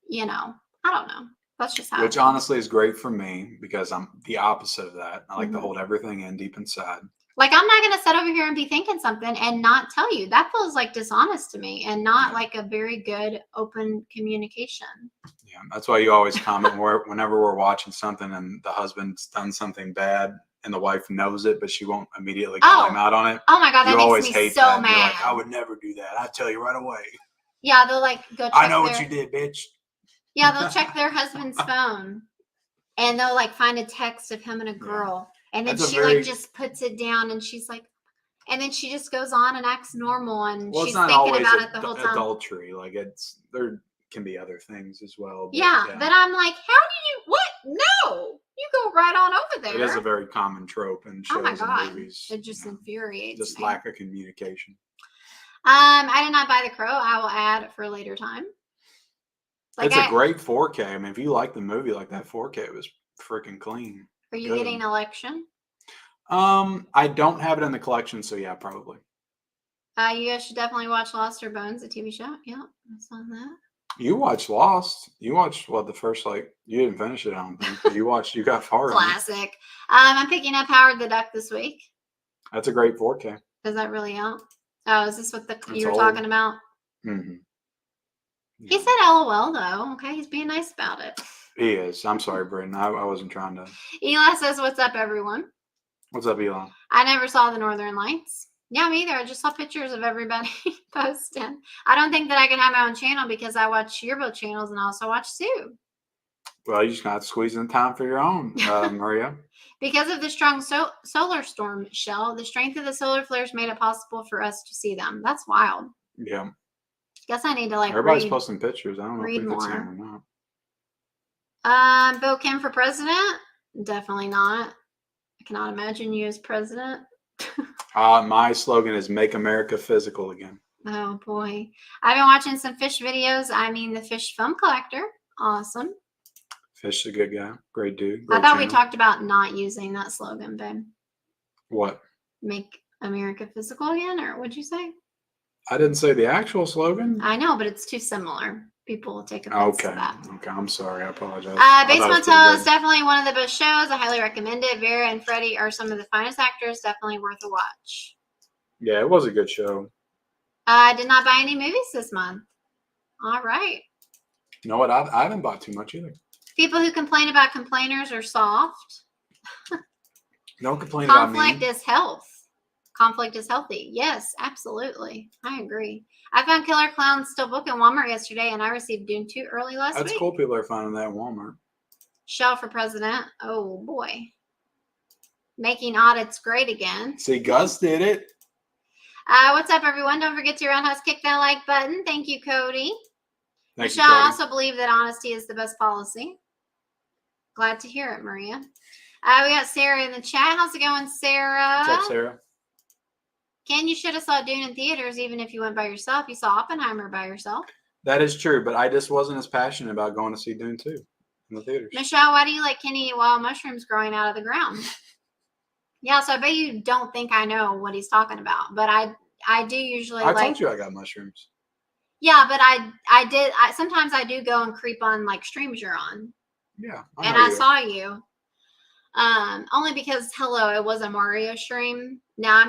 don't know. That's just how. Which honestly is great for me because I'm the opposite of that. I like to hold everything in deep inside. Like I'm not going to sit over here and be thinking something and not tell you. That feels like dishonest to me and not like a very good open communication. Yeah, that's why you always comment whenever we're watching something and the husband's done something bad and the wife knows it, but she won't immediately call him out on it. Oh my God, that makes me so mad. You're like, I would never do that. I'd tell you right away. Yeah, they'll like go check I know what you did, bitch. Yeah, they'll check their husband's phone and they'll like find a text of him and a girl. And then she like just puts it down and she's like, and then she just goes on and acts normal and she's thinking about it the whole time. Adultery, like there can be other things as well. But but I'm like, what? No, you go right on over there. It is a very common trope in shows and movies. It just infuriates me. Lack of communication. I did not buy the Crow. I will add for a later time. It's a great 4K. I mean, if you like the movie like that, 4K it was freaking clean. Are you getting Election? I don't have it in the collection, so yeah, probably. You guys should definitely watch Lost or Bones, the TV show. Yeah, that's on that. You watched Lost. You watched the first you didn't finish it, I don't think. You got far. Classic. I'm picking up Howard the Duck this week. That's a great 4K. Is that really out? Oh, is this what you were talking about? Mm-hmm. Yeah. He said LOL though. Okay, he's being nice about it. He is. I'm sorry, Britton. I wasn't trying to. Eli says, "What's up, everyone?" What's up, Eli? I never saw the Northern Lights. Yeah, me either. I just saw pictures of everybody posting. I don't think that I can have my own channel because I watch your both channels and also watch Sue. Well, you just got to squeeze in time for your own, Maria. Because of the strong solar storm, Shell, the strength of the solar flares made it possible for us to see them. That's wild. Yeah. Guess I need to everybody's posting pictures. I don't know if we can see them or not. Bill Kim for president? Definitely not. I cannot imagine you as president. My slogan is "Make America Physical Again." Oh boy, I've been watching some fish videos. I mean, the fish film collector. Awesome. Fish is a good guy. Great dude. I thought we talked about not using that slogan, babe. What? Make America physical again, or what'd you say? I didn't say the actual slogan. I know, but it's too similar. People will take offense to that. Okay, I'm sorry. I apologize. Base Motel is definitely one of the best shows. I highly recommend it. Vera and Freddie are some of the finest actors. Definitely worth a watch. Yeah, it was a good show. I did not buy any movies this month. All right. You know what? I haven't bought too much either. People who complain about complainers are soft. Don't complain about me. Conflict is health. Conflict is healthy. Yes, absolutely. I agree. I found Killer Clowns still booked in Walmart yesterday, and I received Dune 2 early last week. That's cool. People are finding that at Walmart. Shell for president. Oh, boy. Making audits great again. See, Gus did it. What's up, everyone? Don't forget to roundhouse kick that like button. Thank you, Cody. Thank Michelle, you, Cody. I also believe that honesty is the best policy. Glad to hear it, Maria. We got Sarah in the chat. How's it going, Sarah? What's up, Sarah? Ken, you should have saw Dune in theaters even if you went by yourself. You saw Oppenheimer by yourself. That is true, but I just wasn't as passionate about going to see Dune 2 in the theaters. Michelle, why do you let Kenny eat wild mushrooms growing out of the ground? Yeah, so I bet you don't think I know what he's talking about, but I do usually I told you I got mushrooms. Yeah, but sometimes I do go and creep on like streams you're on. Yeah. I saw you. Only because it was a Mario stream. Now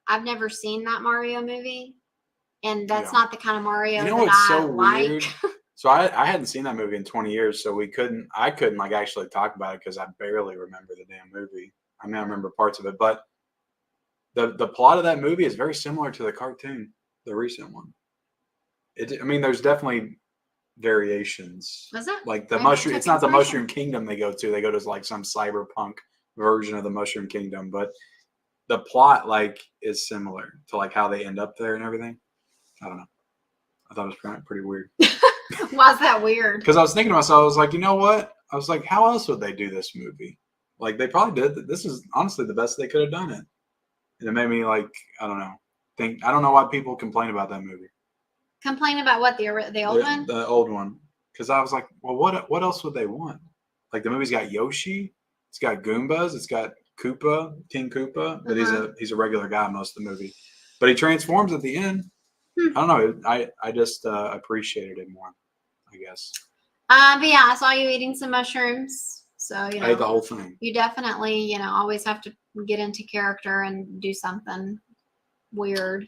I've never seen that Mario movie. And that's not the kind of Mario that I like. Weird? So I hadn't seen that movie in 20 years, so I couldn't like actually talk about it because I barely remember the damn movie. I mean, I remember parts of it, but the plot of that movie is very similar to the cartoon, the recent one. There's definitely variations. Is it? Like the mushroom, it's not the Mushroom Kingdom they go to. They go to like some cyberpunk version of the Mushroom Kingdom, but the plot like is similar to like how they end up there and everything. I don't know. I thought it was pretty weird. Why's that weird? Because I was thinking to myself, I was like, you know what? I was like, how else would they do this movie? Like they probably did. This is honestly the best they could have done it. And it made me like, I don't know. I don't know why people complain about that movie. Complain about what, the old one? The old one. Because I was like, well, what else would they want? Like the movie's got Yoshi, it's got Goombas, it's got Koopa, King Koopa, but he's a regular guy most of the movie. But he transforms at the end. I don't know. I just appreciated it more, I guess. But yeah, I saw you eating some mushrooms. So, I ate the whole thing. You definitely, always have to get into character and do something weird.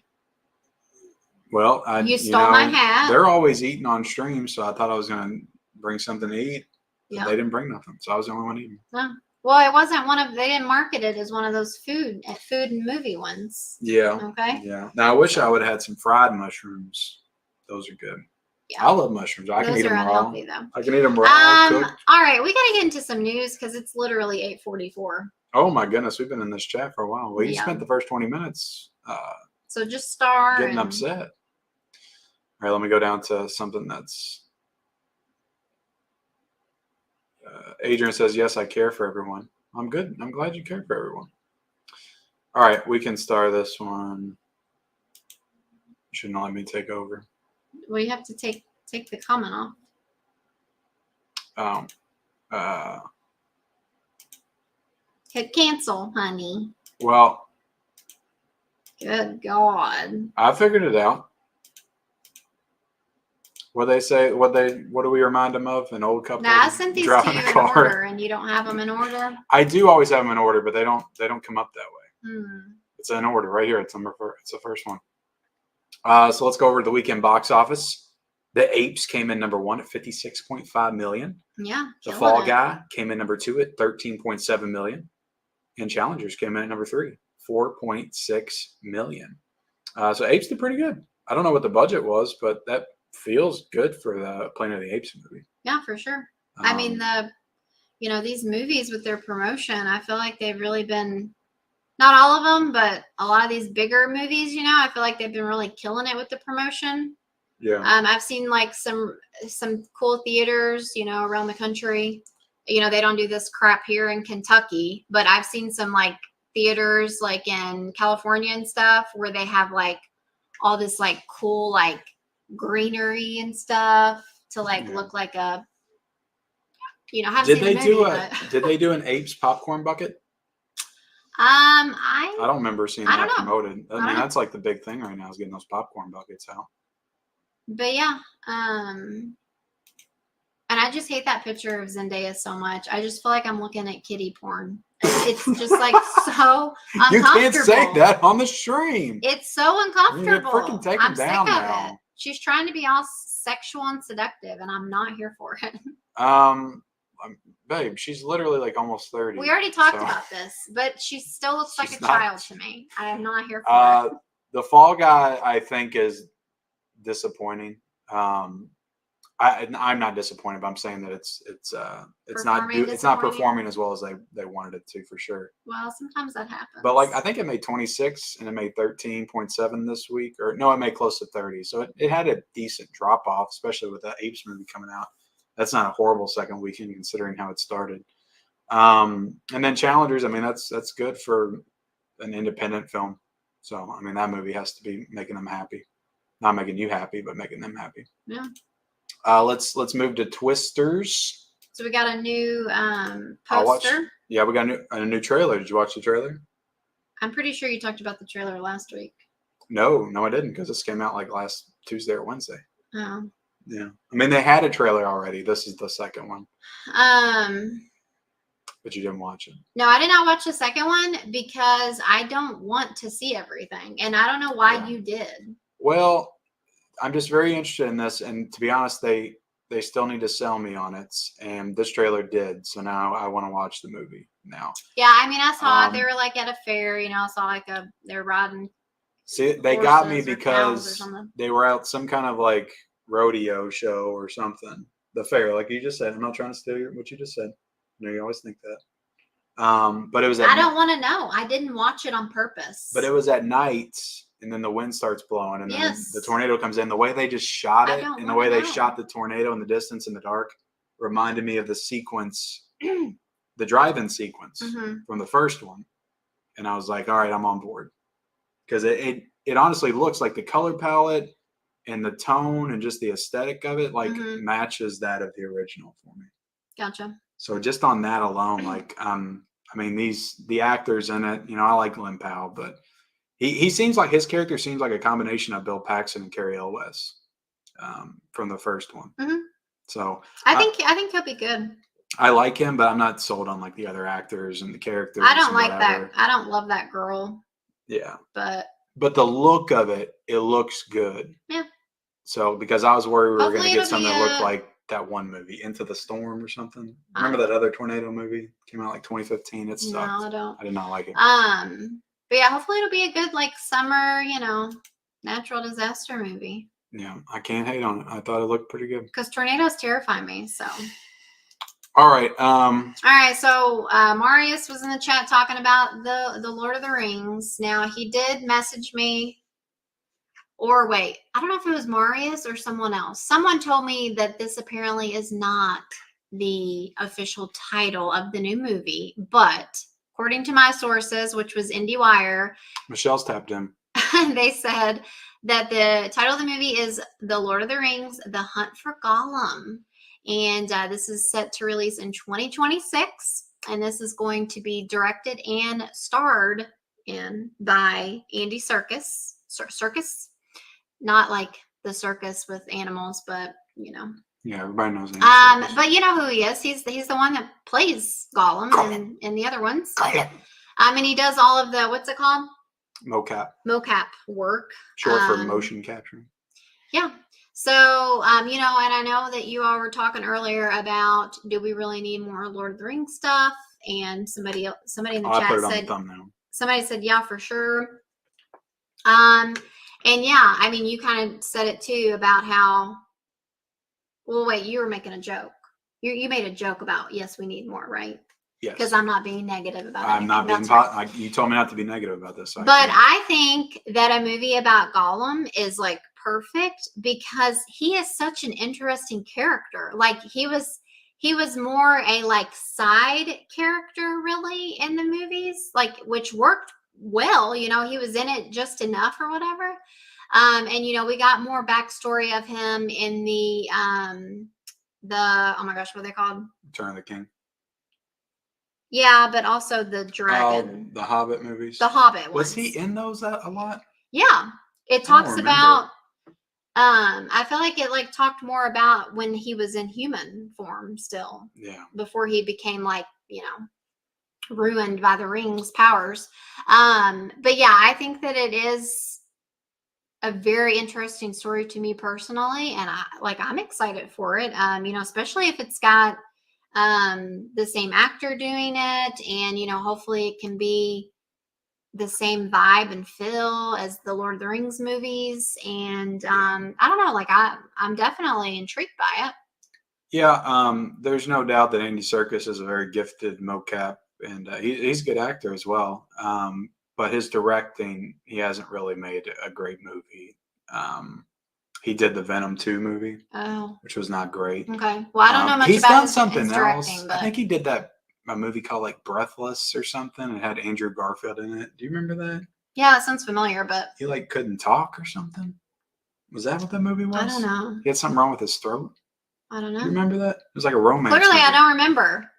Well, you stole my hat. They're always eating on stream, so I thought I was going to bring something to eat. But they didn't bring nothing, so I was the only one eating. No. Well, it wasn't they didn't market it as one of those food and movie ones. Yeah. Okay. Yeah. Now, I wish I would have had some fried mushrooms. Those are good. Yeah. I love mushrooms. I can eat them raw. Though. I can eat them raw. Cooked. All right. We got to get into some news because it's literally 8:44. Oh, my goodness. We've been in this chat for a while. Well, you spent the first 20 minutes so just start getting upset. All right. Let me go down to something that's Adrian says, yes, I care for everyone. I'm good. I'm glad you care for everyone. All right, we can start this one. Shouldn't let me take over. Well, you have to take the comment off. Hit cancel, honey. Well. Good God. I figured it out. What they say? What do we remind them of? An old couple. Nah, I sent these to you in order, and you don't have them in order. I do always have them in order, but they don't come up that way. Hmm. It's in order right here. It's the first one. So let's go over to the weekend box office. The Apes came in number 1 at 56.5 million. Yeah. The Fall Guy came in number 2 at 13.7 million, and Challengers came in at number 3, 4.6 million. So Apes did pretty good. I don't know what the budget was, but that feels good for the Planet of the Apes movie. Yeah, for sure. I mean, these movies with their promotion, I feel like they've really been, not all of them, but a lot of these bigger movies, I feel like they've been really killing it with the promotion. Yeah. I've seen like some cool theaters, around the country. They don't do this crap here in Kentucky, but I've seen some like theaters like in California and stuff where they have like all this like cool like greenery and stuff to like look like a haven't seen the movie, but... Did they do an Apes popcorn bucket? I don't remember seeing that promoted. I mean, that's like the big thing right now is getting those popcorn buckets out. But yeah, and I just hate that picture of Zendaya so much. I just feel like I'm looking at kiddie porn. It's just like so uncomfortable. You can't say that on the stream. It's so uncomfortable. Freaking take I'm them down sick of now. it. She's trying to be all sexual and seductive, and I'm not here for it. Babe, she's literally like almost 30. We already talked about this, but she still looks like a child to me. I am not here for it. The Fall Guy, I think, is disappointing. I'm not disappointed, but I'm saying that it's not performing as well as they wanted it to, for sure. Well, sometimes that happens. But like I think it made 26 and it made 13.7 this week, or no, it made close to 30. So it had a decent drop off, especially with that Apes movie coming out. That's not a horrible second weekend considering how it started. And then Challengers, I mean, that's good for an independent film. So I mean, that movie has to be making them happy, not making you happy, but making them happy. Yeah. Let's move to Twisters. So we got a new poster. We got a new trailer. Did you watch the trailer? I'm pretty sure you talked about the trailer last week. No, I didn't, because this came out like last Tuesday or Wednesday. Oh. Yeah. I mean, they had a trailer already. This is the second one. But you didn't watch it. No, I did not watch the second one because I don't want to see everything. And I don't know why you did. Well, I'm just very interested in this. And to be honest, they still need to sell me on it. And this trailer did. So now I want to watch the movie now. Yeah, I mean, I saw it. They were like at a fair, I saw like they're riding. See, they got me because they were out some kind of like rodeo show or something. The fair, like you just said. I'm not trying to steal what you just said. You always think that. But it was. I don't want to know. I didn't watch it on purpose. But it was at night, and then the wind starts blowing, and then the tornado comes in. The way they just shot it, and the way they shot the tornado in the distance in the dark, reminded me of the sequence, the drive-in sequence from the first one. And I was like, all right, I'm on board, because it honestly looks like the color palette and the tone and just the aesthetic of it matches that of the original for me. Gotcha. So just on that alone, like, I mean, the actors in it, I like Lin Powell, but he seems like his character seems like a combination of Bill Paxton and Carrie Elwes from the first one. Mm-hmm. So I think he'll be good. I like him, but I'm not sold on like the other actors and the characters. I don't like that. I don't love that girl. Yeah. But the look of it looks good. Yeah. So because I was worried we were going to get something that looked like that one movie, Into the Storm or something. Remember that other tornado movie? Came out like 2015. It sucked. No, I don't. I did not like it. But yeah, hopefully it'll be a good like summer, natural disaster movie. Yeah, I can't hate on it. I thought it looked pretty good. Because tornadoes terrify me, so. All right. All right. So Marius was in the chat talking about the Lord of the Rings. Now he did message me. Or wait, I don't know if it was Marius or someone else. Someone told me that this apparently is not the official title of the new movie, but according to my sources, which was IndieWire, Michelle's tapped in. They said that the title of the movie is The Lord of the Rings: The Hunt for Gollum. And this is set to release in 2026. And this is going to be directed and starred in by Andy Serkis. Serkis? Not like the circus with animals, but, Yeah, everybody knows Andy Serkis. But you know who he is. He's the one that plays Gollum in the other ones. And he does all of the, what's it called? Mocap work. Short for motion capturing. Yeah. So, and I know that you all were talking earlier about, do we really need more Lord of the Rings stuff? And somebody in the chat put it said, on the thumbnail. Somebody said, yeah, for sure. And yeah, I mean, you kind of said it too about how, well, wait, you were making a joke. You made a joke about, yes, we need more, right? Yes. Because I'm not being negative about it. I'm not being, you told me not to be negative about this. But I think that a movie about Gollum is like perfect because he is such an interesting character. Like he was more a like side character really in the movies, like which worked well. He was in it just enough or whatever. And we got more backstory of him in oh my gosh, what are they called? Return of the King. Yeah, but also the dragon. The Hobbit movies. The Hobbit ones. Was he in those a lot? Yeah. It talks about, I feel like it like talked more about when he was in human form still. Yeah. Before he became like, you know, ruined by the ring's powers. But yeah, I think that it is a very interesting story to me personally, and I'm excited for it. You know, especially if it's got the same actor doing it, and you know, hopefully it can be the same vibe and feel as the Lord of the Rings movies. And I don't know, like I'm definitely intrigued by it. Yeah, there's no doubt that Andy Serkis is a very gifted mocap, and he's a good actor as well. But his directing, he hasn't really made a great movie. He did the Venom 2 movie, which was not great. Okay. Well, I don't know much he's about done his something directing, else. but I think he did a movie called like Breathless or something. It had Andrew Garfield in it. Do you remember that? Yeah, that sounds familiar, but he like couldn't talk or something. Was that what that movie was? I don't know. He had something wrong with his throat. I don't know. Do you remember that? It was like a romance Clearly, movie. I don't remember.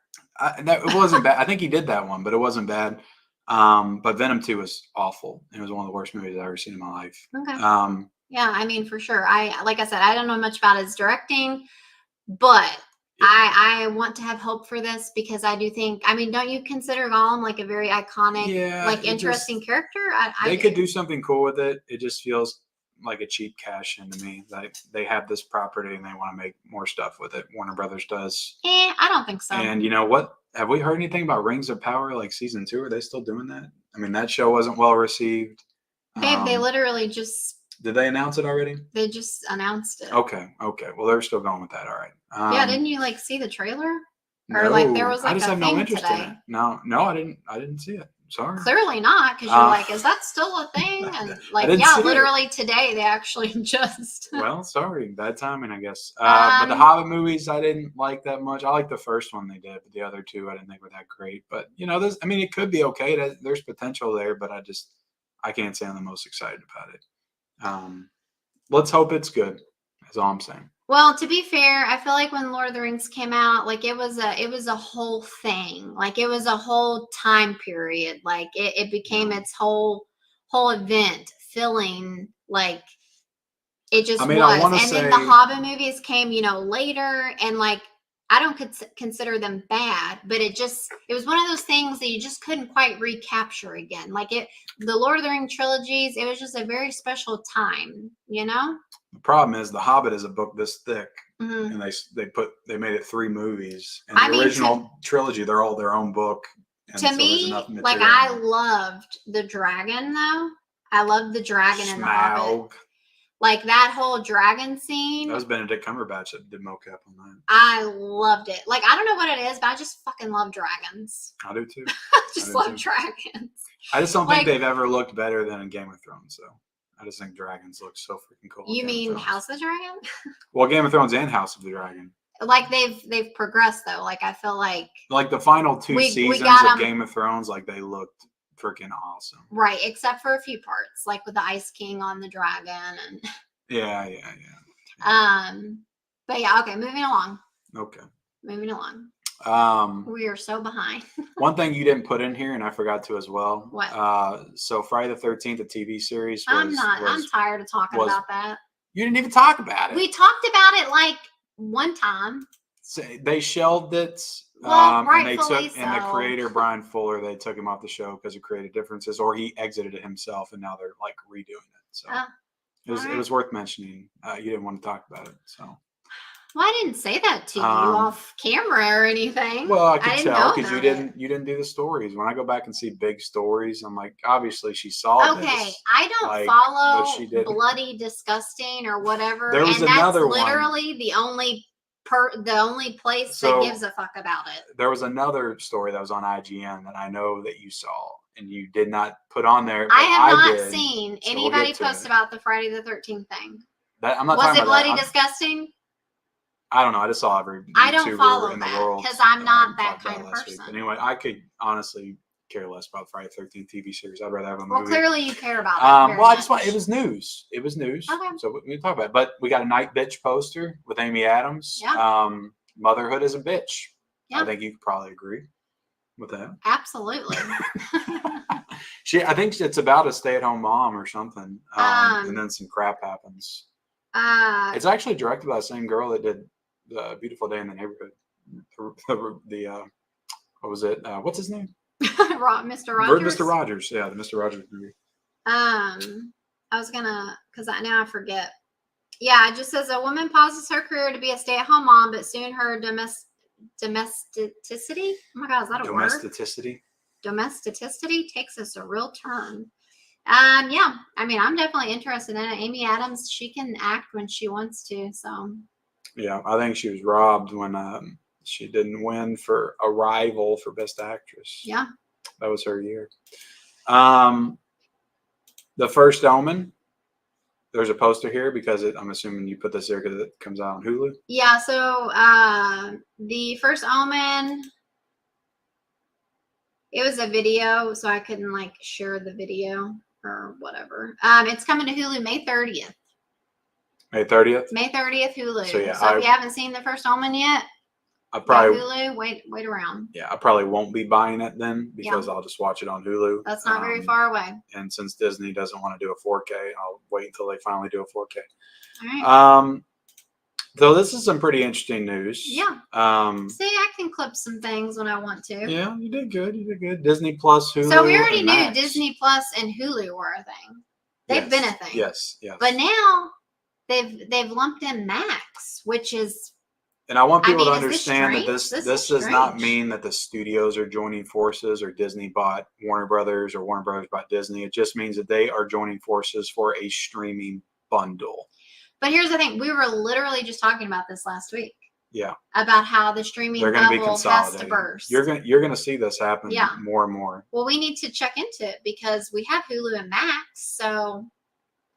It wasn't bad. I think he did that one, but it wasn't bad. But Venom 2 was awful. It was one of the worst movies I've ever seen in my life. Okay. Yeah, I mean, for sure. Like I said, I don't know much about his directing, but I want to have hope for this because I do think, I mean, don't you consider Gollum like a very iconic, like interesting character? They could do something cool with it. It just feels like a cheap cash in to me. Like they have this property and they want to make more stuff with it. Warner Brothers does. I don't think so. And you know what? Have we heard anything about Rings of Power, like season 2? Are they still doing that? I mean, that show wasn't well received. Babe, they literally just... Did they announce it already? They just announced it. Okay. Well, they're still going with that. All right. Yeah, didn't you like see the trailer? Or no, like there was like I just a have thing no interest today. in it. No, I didn't see it. Sorry. Clearly not, because you're like, is that still a thing? And like, yeah, literally today they actually just. Well, sorry, bad timing, I guess. But the Hobbit movies, I didn't like that much. I liked the first one they did, but the other two I didn't think were that great. But you know, it could be okay. There's potential there, but I can't say I'm the most excited about it. Let's hope it's good. That's all I'm saying. Well, to be fair, I feel like when Lord of the Rings came out, like it was a whole thing. Like it was a whole time period. Like it became its whole event, filling like it just was. And then the Hobbit movies came, you know, later, and like I don't consider them bad, but it was one of those things that you just couldn't quite recapture again. Like the Lord of the Rings trilogies, it was just a very special time, you know? The problem is The Hobbit is a book this thick, mm-hmm. and they made it 3 movies. And the original trilogy, they're all their own book. And to me, like I loved the dragon though. I loved the dragon in The Hobbit. Like that whole dragon scene. That was Benedict Cumberbatch that did mocap on that. I loved it. Like I don't know what it is, but I just fucking love dragons. I do too. I love dragons. I just don't think they've ever looked better than in Game of Thrones, though. I just think dragons look so freaking cool. You mean House of the Dragon? Well, Game of Thrones and House of the Dragon. Like they've progressed though. Like I feel like the final 2 seasons of Game of Thrones, like they looked freaking awesome. Right, except for a few parts, like with the Ice King on the dragon and Yeah. But yeah, okay, moving along. Okay. Moving along. We are so behind. One thing you didn't put in here, and I forgot to as well. What? So Friday the 13th, the TV series. I'm tired of talking about that. You didn't even talk about it. We talked about it like one time. So they shelved it. Well, and the creator Brian Fuller, they took him off the show because of creative differences, or he exited it himself, and now they're like redoing it. So it was worth mentioning. You didn't want to talk about it, so. Well, I didn't say that to you off camera or anything. Well, I could tell because you didn't do the stories. When I go back and see big stories, I'm like, obviously she saw this. Okay, I don't follow Bloody Disgusting or whatever, there was another that's literally one. The only place that gives a fuck about it. There was another story that was on IGN that I know that you saw and you did not put on there. I have not seen anybody post about the Friday the 13th thing. Was it Bloody Disgusting? I don't know. I just saw every YouTuber I don't follow in the world. because I'm not that kind of person. Anyway, I could honestly care less about Friday the 13th TV series. I'd rather have a movie. Well, clearly you care about it. Well, I just want, it was news. It was news. Okay. So we can talk about it. But we got a Night Bitch poster with Amy Adams. Yeah. Motherhood is a bitch. Yeah. I think you could probably agree with that. Absolutely. I think it's about a stay-at-home mom or something. And then some crap happens. It's actually directed by the same girl that did The Beautiful Day in the Neighborhood. What was it? What's his name? Mr. Rogers. Mr. Rogers. Yeah, the Mr. Rogers movie. I was gonna, because now I forget. Yeah, it just says a woman pauses her career to be a stay-at-home mom, but soon her domesticity. Oh my God, is that a word? Domesticity takes us a real turn. Yeah, I mean, I'm definitely interested in it. Amy Adams, she can act when she wants to. So. Yeah, I think she was robbed when she didn't win for Arrival for Best Actress. Yeah. That was her year. The First Omen. There's a poster here because I'm assuming you put this there because it comes out on Hulu. Yeah, so The First Omen, it was a video, so I couldn't like share the video or whatever. It's coming to Hulu May 30th. May 30th? May 30th, Hulu. So, yeah, if you haven't seen The First Omen yet, I probably Hulu, wait around. Yeah, I probably won't be buying it then because I'll just watch it on Hulu. That's not very far away. And since Disney doesn't want to do a 4K, I'll wait until they finally do a 4K. All right. So this is some pretty interesting news. Yeah. See, I can clip some things when I want to. Yeah, you did good. You did good. Disney Plus, Hulu. So we already knew Disney Plus and Hulu were a thing. They've been a thing. Yes. But now they've lumped in Max, which is. And I want people to understand that this does not mean that the studios are joining forces or Disney bought Warner Brothers or Warner Brothers bought Disney. It just means that they are joining forces for a streaming bundle. But here's the thing. We were literally just talking about this last week. Yeah. About how the streaming bubble has to burst. You're gonna see this happen more and more. Well, we need to check into it because we have Hulu and Max. So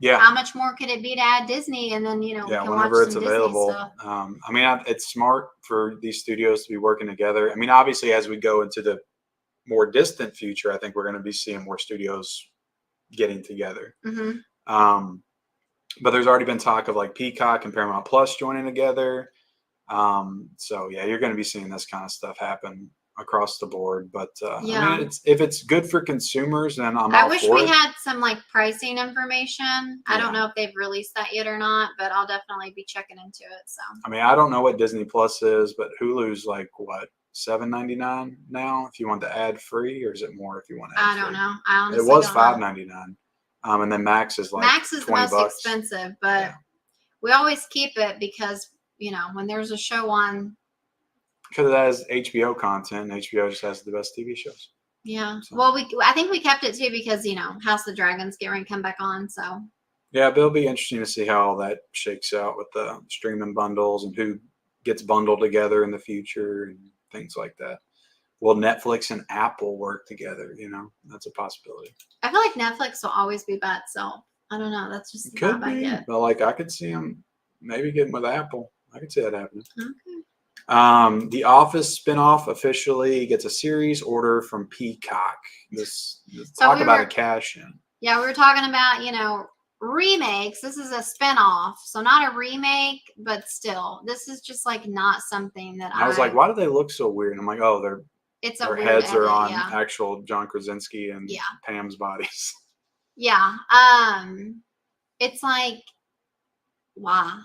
yeah, how much more could it be to add Disney and then we can whenever watch it's available. I mean, it's smart for these studios to be working together. I mean, obviously, as we go into the more distant future, I think we're going to be seeing more studios getting together. Mm-hmm. But there's already been talk of like Peacock and Paramount Plus joining together. So yeah, you're going to be seeing this kind of stuff happen across the board. But I mean, if it's good for consumers, then I wish we had some like pricing information. I don't know if they've released that yet or not, but I'll definitely be checking into it. So I mean, I don't know what Disney Plus is, but Hulu's like what, $7.99 now if you want the ad free, or is it more if you want ad free? I don't know. I honestly it was $5.99. And then Max is like Max is the most $20. expensive, but we always keep it because when there's a show on. Because it has HBO content, and HBO just has the best TV shows. Yeah. So. Well, I think we kept it too because House of the Dragons get ready to come back on. So. Yeah, but it'll be interesting to see how all that shakes out with the streaming bundles and who gets bundled together in the future and things like that. Will Netflix and Apple work together? That's a possibility. I feel like Netflix will always be by itself. I don't know. That's just could be. But like I could see them maybe getting with Apple. I could see that happening. Okay. The Office spinoff officially gets a series order from Peacock. Talk about a cash in. Yeah, we were talking about remakes. This is a spinoff, so not a remake, but still, this is just like not something that I was like, why do they look so weird? And I'm like, oh, their heads are on actual John Krasinski and Pam's bodies. Yeah. It's like, wow.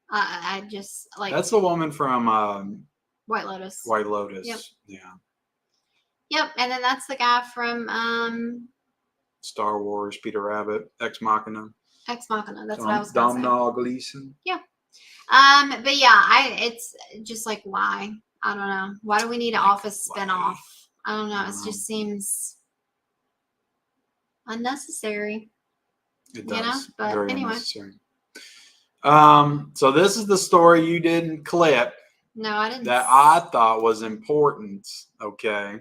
I just like. That's the woman from White Lotus. White Lotus. Yep. Yeah. Yep, and then that's the guy from Star Wars, Peter Rabbit, Ex Machina. That's what I was going to say. Domhnall Gleeson. Yeah. But yeah, it's just like why? I don't know. Why do we need an Office spinoff? I don't know. It just seems unnecessary. It does. But very anyway. Unnecessary. So this is the story you didn't clip. No, I didn't. That I thought was important. Okay.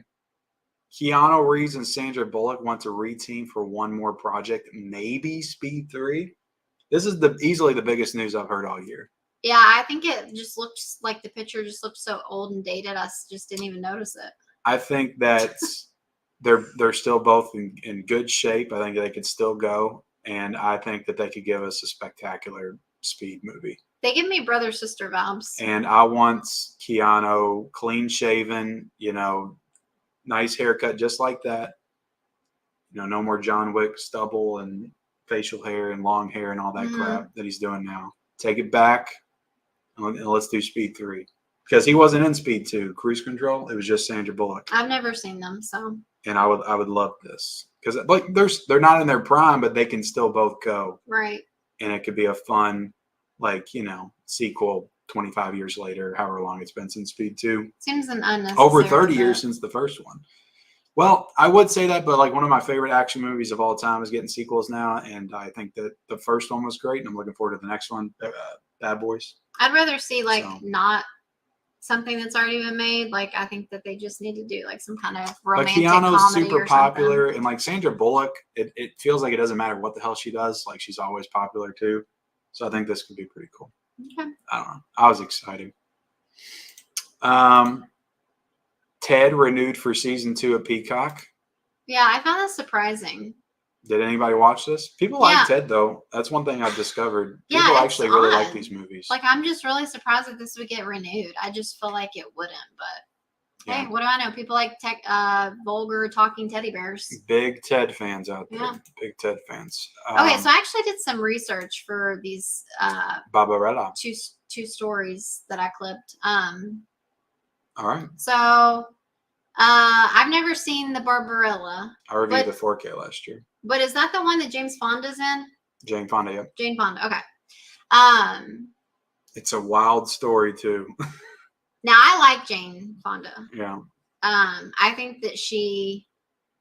Keanu Reeves and Sandra Bullock want to reteam for one more project, maybe Speed 3. This is easily the biggest news I've heard all year. Yeah, I think it just looks like the picture just looked so old and dated. I just didn't even notice it. I think that they're still both in good shape. I think they could still go, and I think that they could give us a spectacular Speed movie. They give me brother sister vibes. And I want Keanu clean shaven, nice haircut, just like that. No more John Wick stubble and facial hair and long hair and all that crap that he's doing now. Take it back, and let's do Speed 3. Because he wasn't in Speed 2, Cruise Control. It was just Sandra Bullock. I've never seen them, so. And I would love this because they're not in their prime, but they can still both go. Right. And it could be a fun, sequel 25 years later, however long it's been since Speed 2. Seems an unnecessary. Over 30 years since the first one. Well, I would say that, but one of my favorite action movies of all time is getting sequels now, and I think that the first one was great, and I'm looking forward to the next one, Bad Boys. I'd rather see not something that's already been made. I think that they just need to do some kind of romantic Keanu's comedy super or popular, something. and Sandra Bullock, it feels like it doesn't matter what the hell she does. She's always popular too. So I think this could be pretty cool. Okay. I don't know. I was excited. Ted renewed for season 2 of Peacock. Yeah, I found that surprising. Did anybody watch this? People like Ted, though. That's one thing I've discovered. People actually really like these movies. I'm just really surprised that this would get renewed. I just feel like it wouldn't, but hey, what do I know? People like vulgar talking teddy bears. Big Ted fans out there. Yeah. Big Ted fans. Okay, so I actually did some research for these Barbarella. two stories that I clipped. All right. So I've never seen the Barbarella. I reviewed the 4K last year. But is that the one that James Fonda's in? Jane Fonda, yeah. Jane Fonda, okay. It's a wild story too. Now I like Jane Fonda. Yeah. I think that she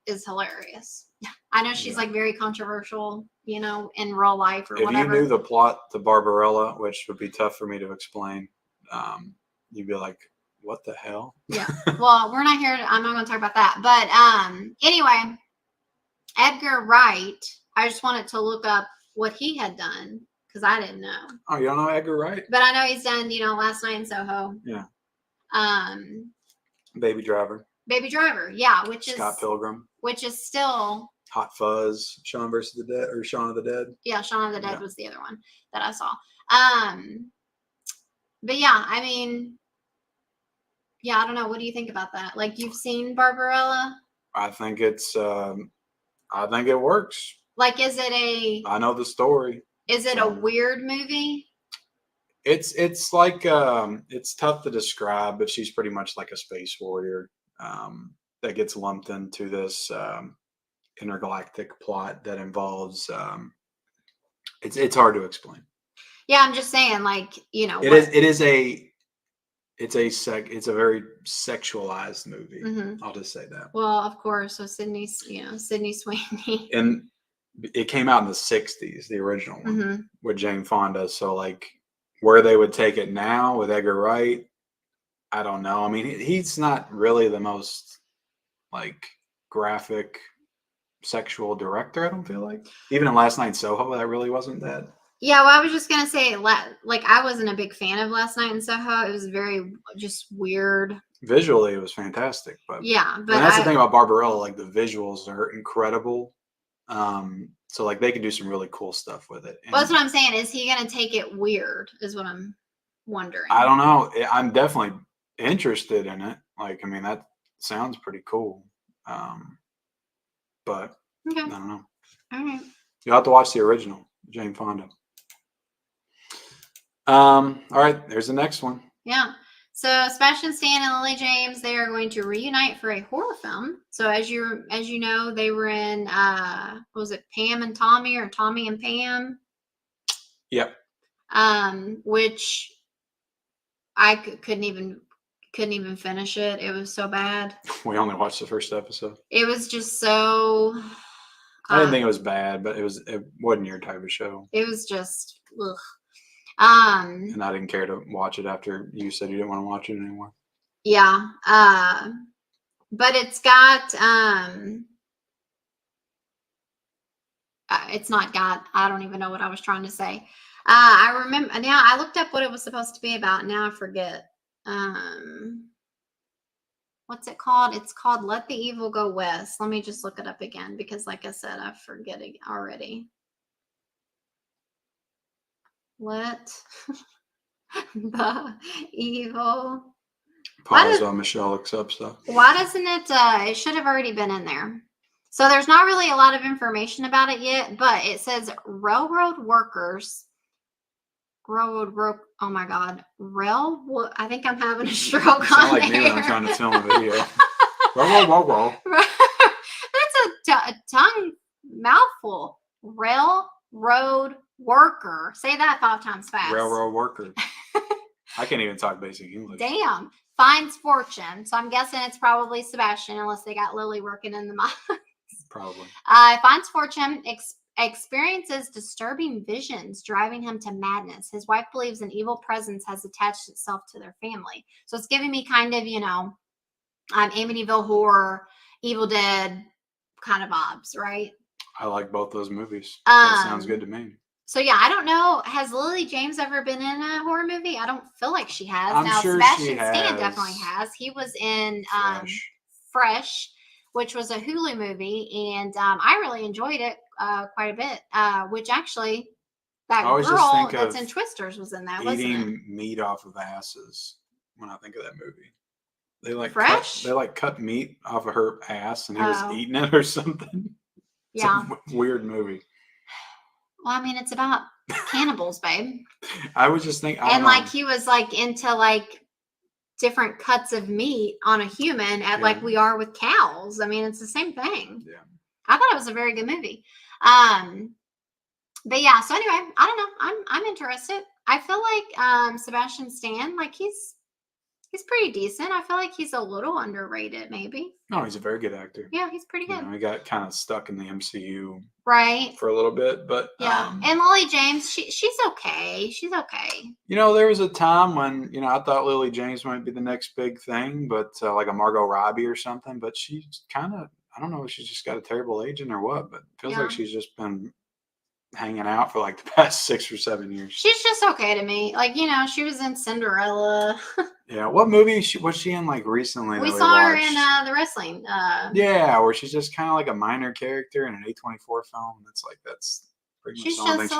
is hilarious. I know she's very controversial, in real life or whatever. If you knew the plot to Barbarella, which would be tough for me to explain, you'd be like, what the hell? Yeah. Well, we're not here. I'm not going to talk about that. But anyway, Edgar Wright, I just wanted to look up what he had done because I didn't know. Oh, you don't know Edgar Wright? But I know he's done, Last Night in Soho. Yeah. Baby Driver. Baby Driver, yeah, which is Scott Pilgrim. Which is still Hot Fuzz, Shaun of the Dead. Yeah, Shaun of the Dead was the other one that I saw. But yeah, I mean, yeah, I don't know. What do you think about that? You've seen Barbarella? I think it's I think it works. Is it I know the story. Is it a weird movie? It's it's tough to describe, but she's pretty much like a space warrior that gets lumped into this intergalactic plot that involves it's hard to explain. Yeah, I'm just saying, it's a very sexualized movie. Mm-hmm. I'll just say that. Well, of course. So Sydney Sweeney. And it came out in the 60s, the original one with Jane Fonda. So where they would take it now with Edgar Wright, I don't know. I mean, he's not really the most graphic sexual director, I don't feel like. Even in Last Night in Soho, that really wasn't that. Yeah, well, I was just gonna say, I wasn't a big fan of Last Night in Soho. It was very just weird. Visually, it was fantastic, but yeah, but that's the thing about Barbarella. The visuals are incredible. So they could do some really cool stuff with it. Well, that's what I'm saying. Is he gonna take it weird? Is what I'm wondering. I don't know. I'm definitely interested in it. I mean, that sounds pretty cool. But okay. I don't know. All right. You'll have to watch the original, Jane Fonda. All right, there's the next one. Yeah. So Sebastian Stan and Lily James, they are going to reunite for a horror film. So as you know, they were in what was it, Pam and Tommy, or Tommy and Pam? Yep. Which I couldn't even finish it. It was so bad. We only watched the first episode. It was just so I didn't think it was bad, but it wasn't your type of show. It was just ugh. And I didn't care to watch it after you said you didn't want to watch it anymore. Yeah. But it's got it's not got, I don't even know what I was trying to say. I remember now, I looked up what it was supposed to be about. Now I forget. what's it called? It's called Let the Evil Go West. Let me just look it up again because, like I said, I forget it already. Let the evil. Pause on Michelle looks up stuff. Why doesn't it? It should have already been in there. So there's not really a lot of information about it yet, but it says railroad workers. Oh my God. I think I'm having a stroke. You sound like me when I'm trying to film a video. That's a tongue mouthful. Railroad worker. Say that 5 times fast. Railroad worker. I can't even talk basic English. Damn. Finds fortune. So I'm guessing it's probably Sebastian, unless they got Lily working in the mines. Probably. Finds fortune. Experiences disturbing visions driving him to madness. His wife believes an evil presence has attached itself to their family. So it's giving me kind of, Amityville Horror, Evil Dead kind of vibes, right? I like both those movies. That sounds good to me. So yeah, I don't know. Has Lily James ever been in a horror movie? I don't feel like she has. I'm sure Sebastian Stan definitely has. He was in Fresh, which was a Hulu movie, and I really enjoyed it quite a bit. Which actually, that girl that's in Twisters was in that. Eating meat off of asses. When I think of that movie, they Fresh. cut meat off of her ass, and he was eating it or something. Yeah, it's a weird movie. Well, I mean, it's about cannibals, babe. I was just thinking, he was into different cuts of meat on a human like we are with cows. I mean, it's the same thing. Yeah. I thought it was a very good movie. But yeah, so anyway, I don't know. I'm interested. I feel like Sebastian Stan, he's pretty decent. I feel like he's a little underrated, maybe. No, he's a very good actor. Yeah, he's pretty good. He got kind of stuck in the MCU right for a little bit, but yeah. And Lily James, she's okay. She's okay. There was a time when I thought Lily James might be the next big thing, but like a Margot Robbie or something. But she's kind of, I don't know if she's just got a terrible agent or what, but it feels like she's just been hanging out for the past 6 or 7 years. She's just okay to me. She was in Cinderella. Yeah, what movie was she in recently? We saw her in the wrestling. Yeah, where she's just kind of like a minor character in an A24 film. That's pretty much she's just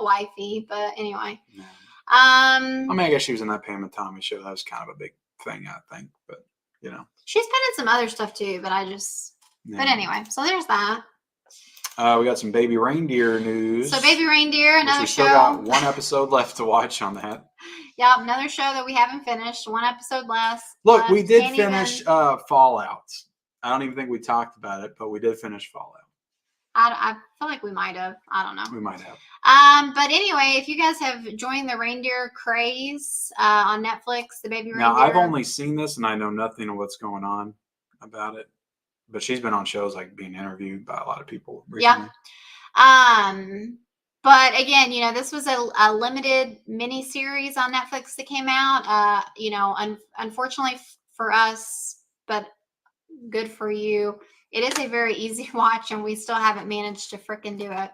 wifey, but anyway. Yeah. I guess she was in that Pam and Tommy show. That was kind of a big thing, I think. But she's been in some other stuff too. But But anyway, so there's that. We got some Baby Reindeer news. So Baby Reindeer, another show. We still got one episode left to watch on that. Yeah, another show that we haven't finished. One episode left. Look, we did finish Fallout. I don't even think we talked about it, but we did finish Fallout. I feel like we might have. I don't know. We might have. But anyway, if you guys have joined the reindeer craze on Netflix, the Baby Reindeer. Now, I've only seen this, and I know nothing of what's going on about it. But she's been on shows being interviewed by a lot of people recently. Yeah. But again, this was a limited mini series on Netflix that came out. Unfortunately for us, but good for you, it is a very easy watch, and we still haven't managed to frickin' do it.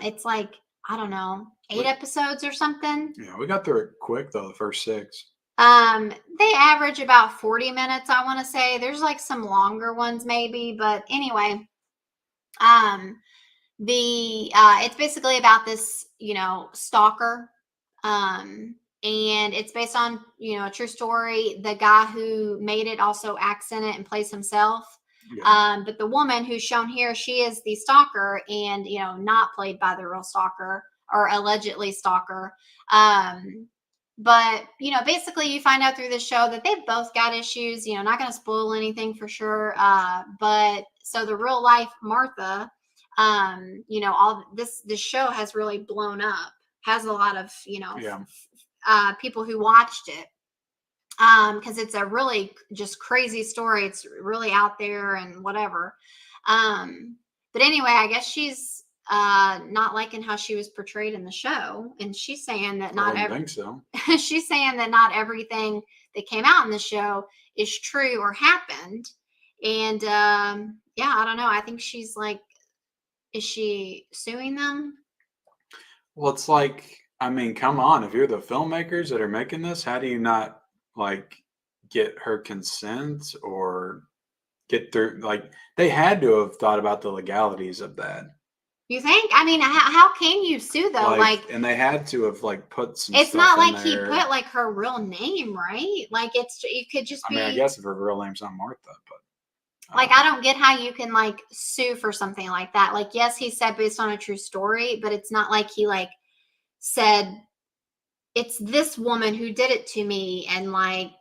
It's I don't know, 8 episodes or something. Yeah, we got through it quick though, the first 6. They average about 40 minutes, I want to say. There's some longer ones maybe, but anyway, it's basically about this, stalker. And it's based on, a true story. The guy who made it also acts in it and plays himself. Yeah. But the woman who's shown here, she is the stalker and, not played by the real stalker or allegedly stalker. But, basically you find out through the show that they've both got issues, not going to spoil anything for sure. But so the real life Martha, all this show has really blown up, has a lot of, people who watched it. Because it's a really just crazy story. It's really out there and whatever. But anyway, I guess she's not liking how she was portrayed in the show, and she's saying that she's saying that not everything that came out in the show is true or happened. And I don't know. I think she's is she suing them? Well, it's come on, if you're the filmmakers that are making this, how do you not get her consent or get through. Like, they had to have thought about the legalities of that. You think? I mean, how can you sue though? Like, and they had to have like put some. It's stuff not in like he there. put like her real name, right? Like it could just be. I mean, I guess if her real name's not Martha, but like I don't get how you can like sue for something like that. Like, yes, he said based on a true story, but it's not like he like said it's this woman who did it to me, and like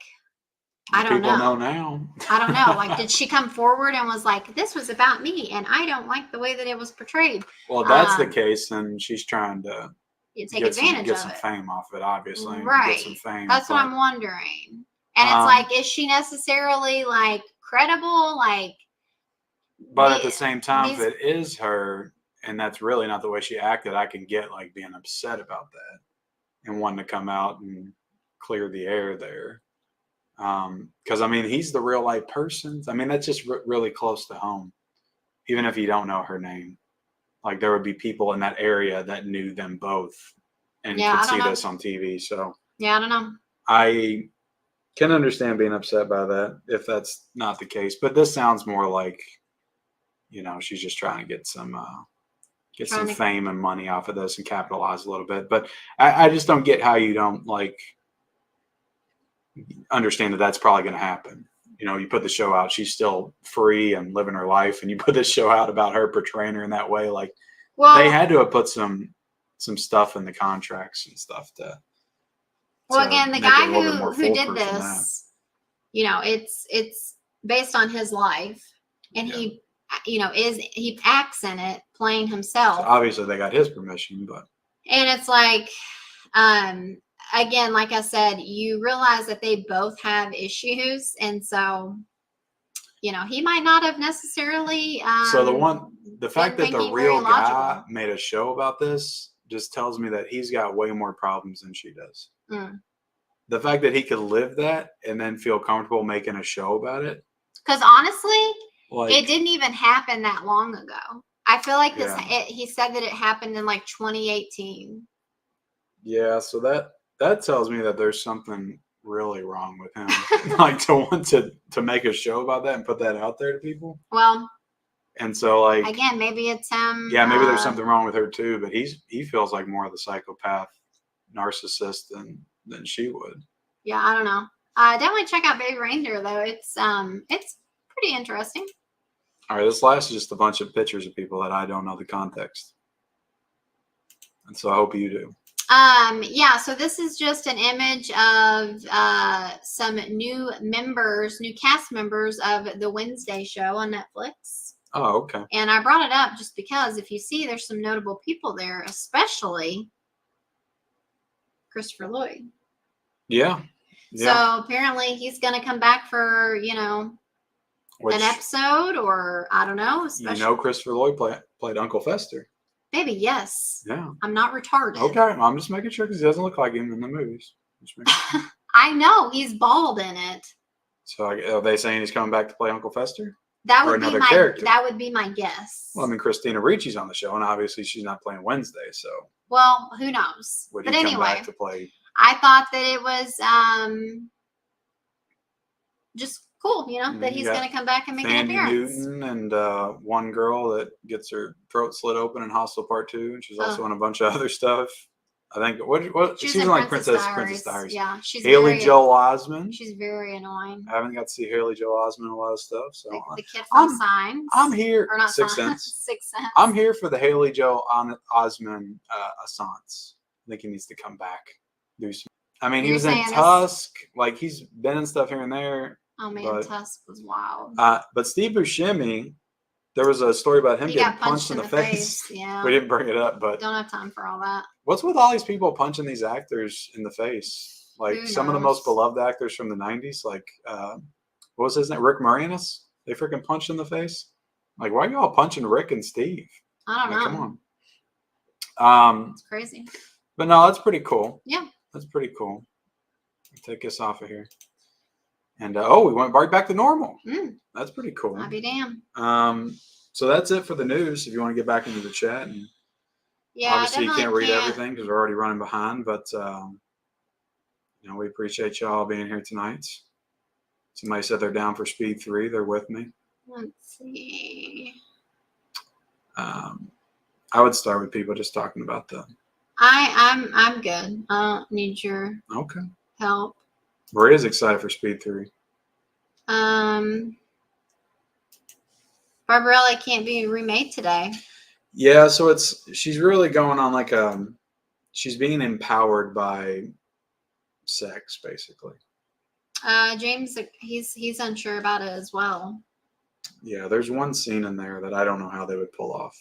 I don't people know now. I don't know. Like, did she come forward and was like, this was about me and I don't like the way that it was portrayed? Well, that's the case, and she's trying to take advantage get of some it. fame off of it, obviously. Right. Get some fame. That's what I'm wondering. And it's like, is she necessarily like credible? Like, but at the same time, if it is her and that's really not the way she acted, I can get like being upset about that and wanting to come out and clear the air there. Because I mean, he's the real life person. I mean, that's just really close to home. Even if you don't know her name, like there would be people in that area that knew them both and could see this on TV. So yeah, I don't know. I can understand being upset by that if that's not the case. But this sounds more like, you know, she's just trying to get some fame and money off of this and capitalize a little bit. But I just don't get how you don't like understand that that's probably going to happen. You know, you put the show out, she's still free and living her life, and you put this show out about her portraying her in that way. Like, they had to have put some stuff in the contracts and stuff to. Well, again, the guy who did this, you know, it's based on his life, and he, you know, he acts in it, playing himself. So obviously, they got his permission, but. And it's like, again, like I said, you realize that they both have issues, and so, you know, he might not have necessarily. So the fact that the real guy made a show about this just tells me that he's got way more problems than she does. The fact that he could live that and then feel comfortable making a show about it. Because honestly, it didn't even happen that long ago. I feel like he said that it happened in like 2018. Yeah, so that tells me that there's something really wrong with him. Like, to want to make a show about that and put that out there to people. Well, and so like, again, maybe it's him. Yeah, maybe there's something wrong with her too, but he feels like more of the psychopath narcissist than she would. Yeah, I don't know. Definitely check out Baby Reindeer though. It's pretty interesting. All right, this last is just a bunch of pictures of people that I don't know the context, and so I hope you do. Yeah, so this is just an image of some new cast members of the Wednesday show on Netflix. Oh, okay. And I brought it up just because if you see, there's some notable people there, especially Christopher Lloyd. Yeah. So apparently he's going to come back for, you know, an episode, or I don't know. You know, Christopher Lloyd played Uncle Fester. Maybe, yes. Yeah. I'm not retarded. Okay, I'm just making sure because he doesn't look like him in the movies. I know, he's bald in it. So are they saying he's coming back to play Uncle Fester? That would be character? That would be my guess. Well, I mean, Christina Ricci's on the show, and obviously she's not playing Wednesday, so. Well, who knows? Would he come back to play? I thought that it was just cool, you know, that he's going to come back and make an appearance. Newton and one girl that gets her throat slit open in Hostel Part 2, and she's also in a bunch of other stuff. I think she's in like Princess Diaries. Yeah, she's Haley Joel Osment. She's very annoying. I haven't got to see Haley Joel Osment in a lot of stuff. So the kid from Signs. I'm here. Or not Sixth Signs. Sense. Sixth Sense. I'm here for the Haley Joel Osment assance. I think he needs to come back. Do some. I mean, he was in Tusk. Like, he's been in stuff here and there. Oh man, Tusk was wild. But Steve Buscemi, there was a story about him getting punched in the face. Yeah, we didn't bring it up, but don't have time for all that. What's with all these people punching these actors in the face? Like some of the most beloved actors from the '90s, like what was his name, Rick Moranis? They freaking punched in the face. Like, why are you all punching Rick and Steve? I don't know. Come on. It's crazy. But no, that's pretty cool. Yeah, that's pretty cool. Take us off of here. And we went right back to normal. That's pretty cool. I'll be damned. So that's it for the news. If you want to get back into the chat, and obviously you can't read everything because we're already running behind. But you know, we appreciate y'all being here tonight. Somebody said they're down for Speed 3. They're with me. Let's see. I would start with people just talking about the. I'm good. I don't need your help. Maria's excited for Speed 3. Barbarella can't be remade today. Yeah, so she's really going on like she's being empowered by sex, basically. James, he's unsure about it as well. Yeah, there's one scene in there that I don't know how they would pull off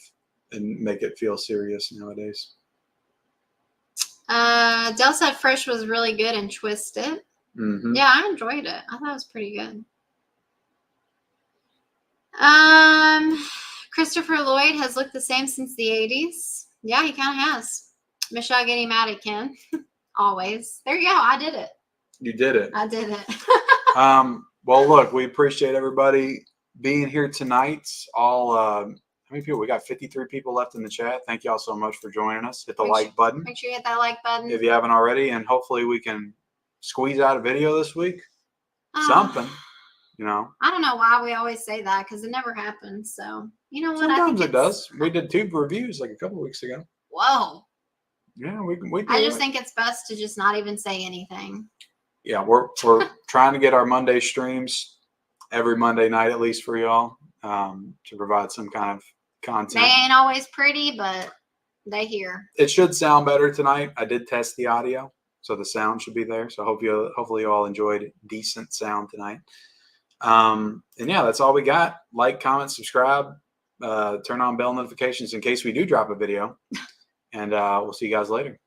and make it feel serious nowadays. Del said Fresh was really good and Twisted. Mm-hmm. Yeah, I enjoyed it. I thought it was pretty good. Christopher Lloyd has looked the same since the 80s. Yeah, he kind of has. Michelle getting mad at Ken. Always. There you go. I did it. You did it. I did it. Well, look, we appreciate everybody being here tonight. How many people? We got 53 people left in the chat. Thank you all so much for joining us. Hit the like button. Make sure you hit that like button. If you haven't already, and hopefully we can squeeze out a video this week. Something, you know. I don't know why we always say that because it never happens. So, you know what? Sometimes it does. We did 2 reviews like a couple weeks ago. Whoa. Yeah, we I just think it's best to just not even say anything. Yeah, we're trying to get our Monday streams every Monday night at least for y'all to provide some kind of content. They ain't always pretty, but they hear. It should sound better tonight. I did test the audio, so the sound should be there. So hopefully you all enjoyed decent sound tonight. And yeah, that's all we got. Like, comment, subscribe, turn on bell notifications in case we do drop a video. And we'll see you guys later.